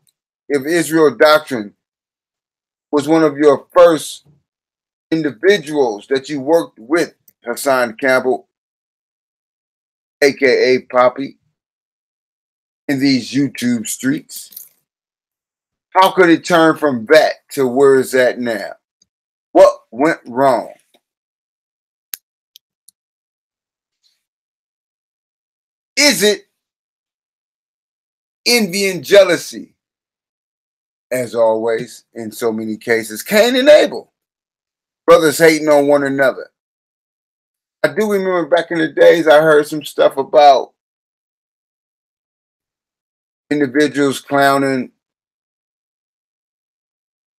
S1: if Israel Doctrine was one of your first individuals that you worked with, Hassan Campbell, A.K.A. Poppy, in these YouTube streets, how could it turn from that to where it's at now? What went wrong? Is it envy and jealousy? As always, in so many cases, Cain and Abel, brothers hating on one another. I do remember back in the days, I heard some stuff about individuals clowning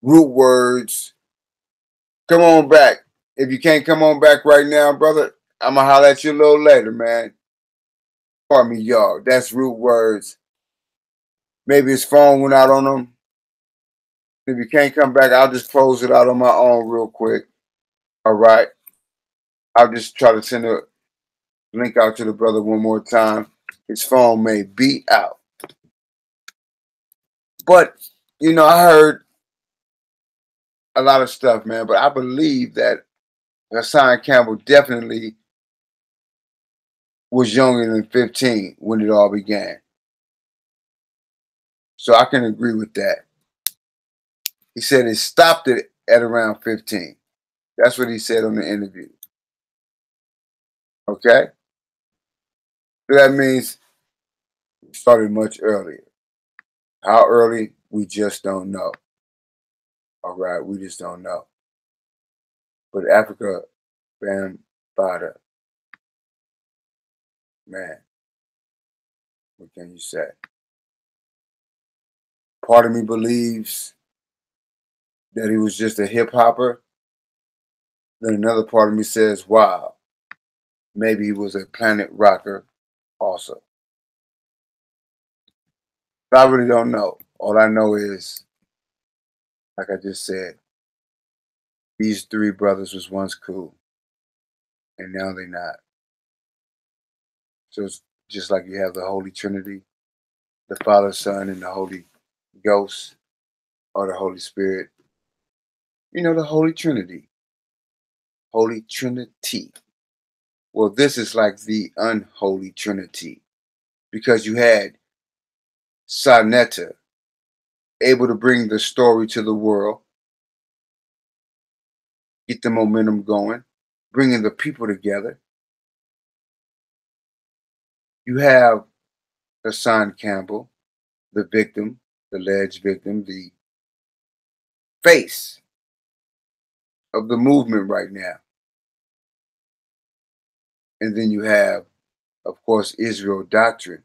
S1: root words. Come on back. If you can't come on back right now, brother, I'm going to holler at you a little later, man. Pardon me, y'all. That's root words. Maybe his phone went out on him. If you can't come back, I'll just close it out on my own real quick. All right. I'll just try to send a link out to the brother one more time. His phone may be out. But, you know, I heard a lot of stuff, man. But I believe that Hassan Campbell definitely was younger than 15 when it all began. So I can agree with that. He said it stopped it at around 15. That's what he said on the interview. Okay? So that means it started much earlier. How early, we just don't know. All right, we just don't know. But Africa, Bambaataa, man, what can you say? Part of me believes that he was just a hip hopper. Then another part of me says, wow, maybe he was a planet rocker also. But I really don't know. All I know is, like I just said, these three brothers was once cool, and now they're not. So it's just like you have the Holy Trinity, the Father, Son, and the Holy Ghost, or the Holy Spirit. You know, the Holy Trinity. Holy Trinity. Well, this is like the unholy Trinity, because you had Saneter able to bring the story to the world, get the momentum going, bringing the people together. You have Hassan Campbell, the victim, the alleged victim, the face of the movement right now. And then you have, of course, Israel Doctrine,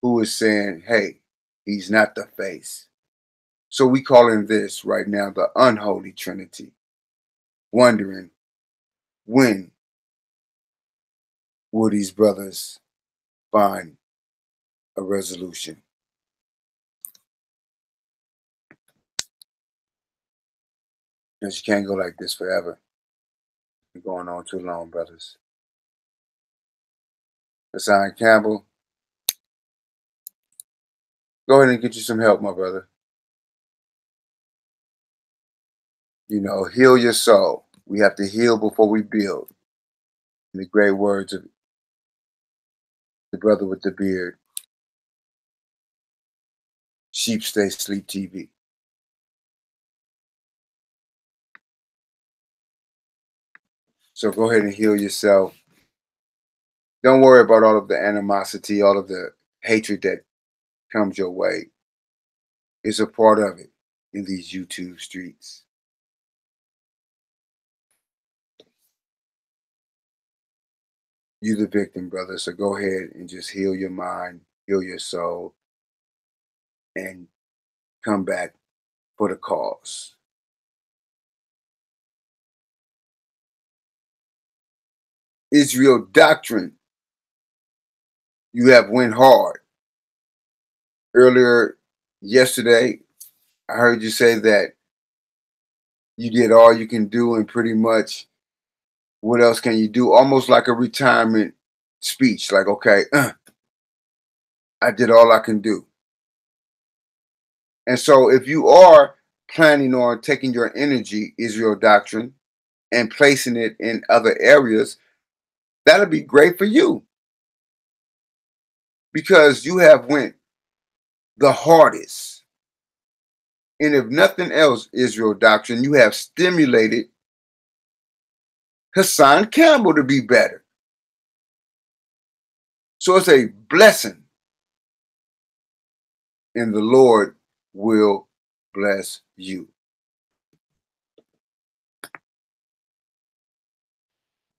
S1: who is saying, hey, he's not the face. So we calling this right now the unholy Trinity, wondering when will these brothers find a resolution. Because you can't go like this forever. You're going on too long, brothers. Hassan Campbell, go ahead and get you some help, my brother. You know, heal your soul. We have to heal before we build. In the great words of the brother with the beard, Sheep Stay Sleep TV. So go ahead and heal yourself. Don't worry about all of the animosity, all of the hatred that comes your way. It's a part of it in these YouTube streets. You the victim, brother. So go ahead and just heal your mind, heal your soul, and come back for the cause. Israel Doctrine, you have went hard. Earlier yesterday, I heard you say that you did all you can do, and pretty much what else can you do? Almost like a retirement speech. Like, okay, I did all I can do. And so if you are planning on taking your energy, Israel Doctrine, and placing it in other areas, that'll be great for you. Because you have went the hardest. And if nothing else, Israel Doctrine, you have stimulated Hassan Campbell to be better. So it's a blessing. And the Lord will bless you.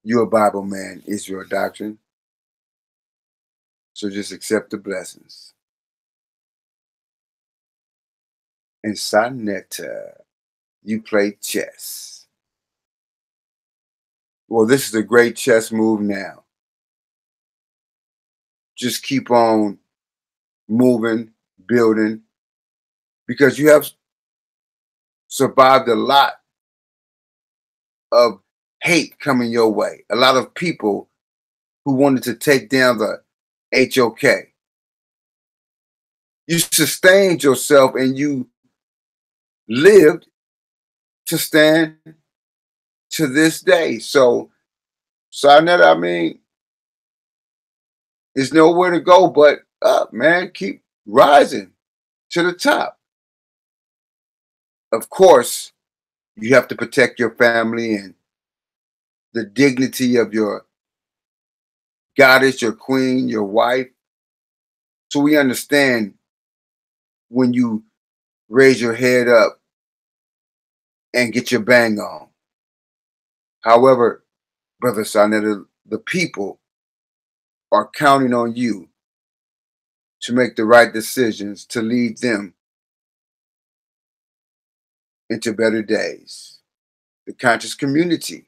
S1: You're a Bible man, Israel Doctrine. So just accept the blessings. And Saneter, you play chess. Well, this is a great chess move now. Just keep on moving, building, because you have survived a lot of hate coming your way. A lot of people who wanted to take down the A.K.A. You sustained yourself and you lived to stand to this day. So, Saneter, I mean, there's nowhere to go but up, man. Keep rising. to the top. Of course, you have to protect your family and the dignity of your goddess, your queen, your wife. So we understand when you raise your head up and get your bang on. However, Brother Saneter, the people are counting on you to make the right decisions to lead them into better days. The conscious community,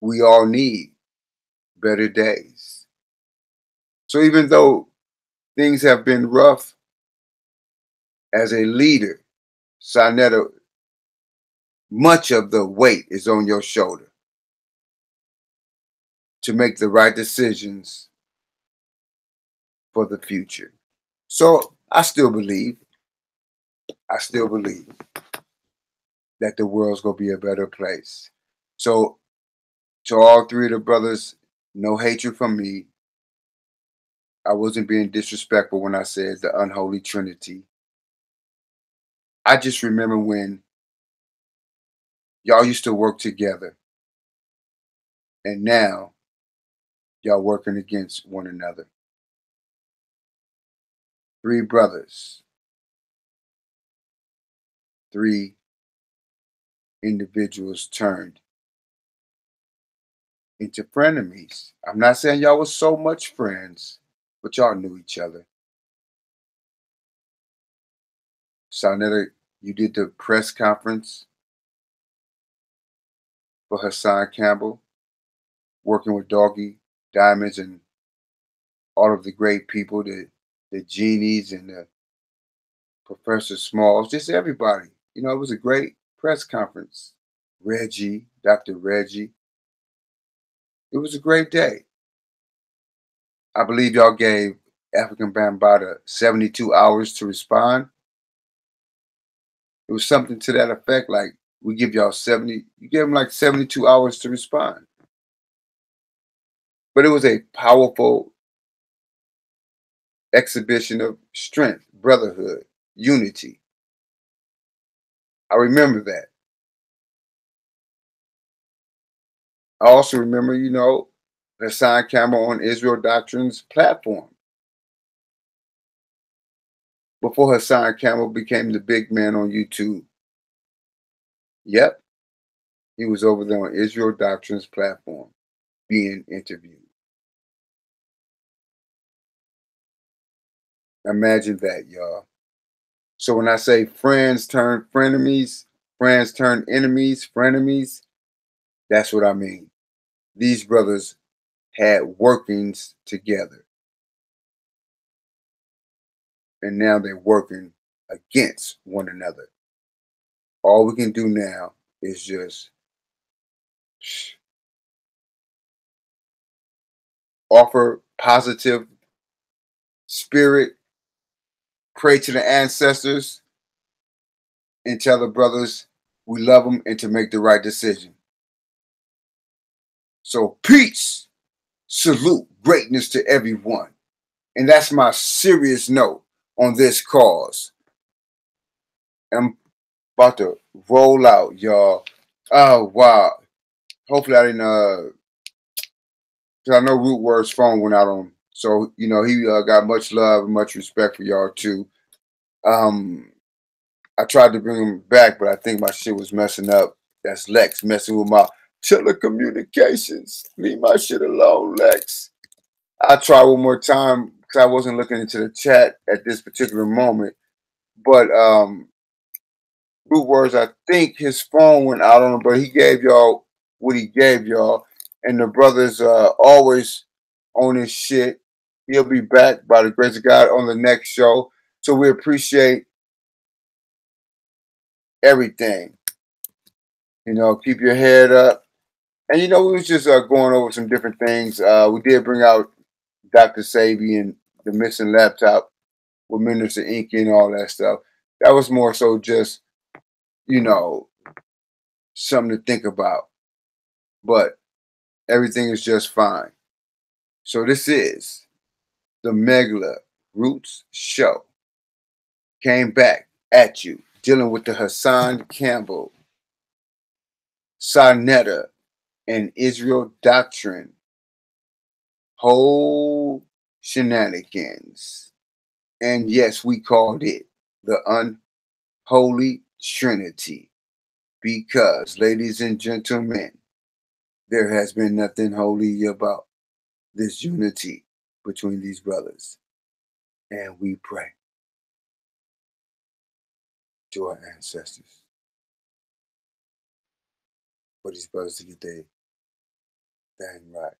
S1: we all need better days. So even though things have been rough, as a leader, Saneter, much of the weight is on your shoulder to make the right decisions for the future. So I still believe that the world's gonna be a better place. So to all three of the brothers, no hatred from me. I wasn't being disrespectful when I said the unholy Trinity. I just remember when y'all used to work together and now y'all working against one another. Three brothers, three individuals turned into frenemies. I'm not saying y'all was so much friends, but y'all knew each other. Saneter, you did the press conference for Hassan Campbell, working with Doggy, Diamonds, and all of the great people, the genies and the Professor Smalls, just everybody. You know, it was a great press conference. Reggie, Dr. Reggie. It was a great day. I believe y'all gave African Bambaataa 72 hours to respond. It was something to that effect, like we give y'all 70, you gave them like 72 hours to respond. But it was a powerful exhibition of strength, brotherhood, unity. I remember that. I also remember, Hassan Campbell on Israel Doctrine's platform. Before Hassan Campbell became the big man on YouTube. Yep, he was over there on Israel Doctrine's platform being interviewed. Imagine that, y'all. So when I say friends turn frenemies, friends turn enemies, frenemies, that's what I mean. These brothers had workings together. And now they're working against one another. All we can do now is just offer positive spirit, pray to the ancestors, and tell the brothers we love them and to make the right decision. So peace, salute, greatness to everyone. And that's my serious note on this cause. I'm about to roll out, y'all. Oh, wow. Hopefully I didn't, because I know Root Word's phone went out on him. So, he got much love and much respect for y'all, too. I tried to bring him back, but I think my shit was messing up. That's Lex messing with my telecommunications. Leave my shit alone, Lex. I'll try one more time because I wasn't looking into the chat at this particular moment. But Root Words, I think his phone went out on him, but he gave y'all what he gave y'all. And the brother's always on his shit. He'll be back by the grace of God on the next show. So we appreciate everything. Keep your head up. And we was just going over some different things. We did bring out Dr. Sabi and the missing laptop with Minister Inky and all that stuff. That was more so just, something to think about. But everything is just fine. So this is the Megla Roots Show. came back at you, dealing with the Hassan, Campbell, Saneter, and Israel Doctrine. Whole shenanigans. And yes, we called it the Unholy Trinity. Because, ladies and gentlemen, there has been nothing holy about this unity between these brothers. And we pray to our ancestors for these brothers to get their thing right.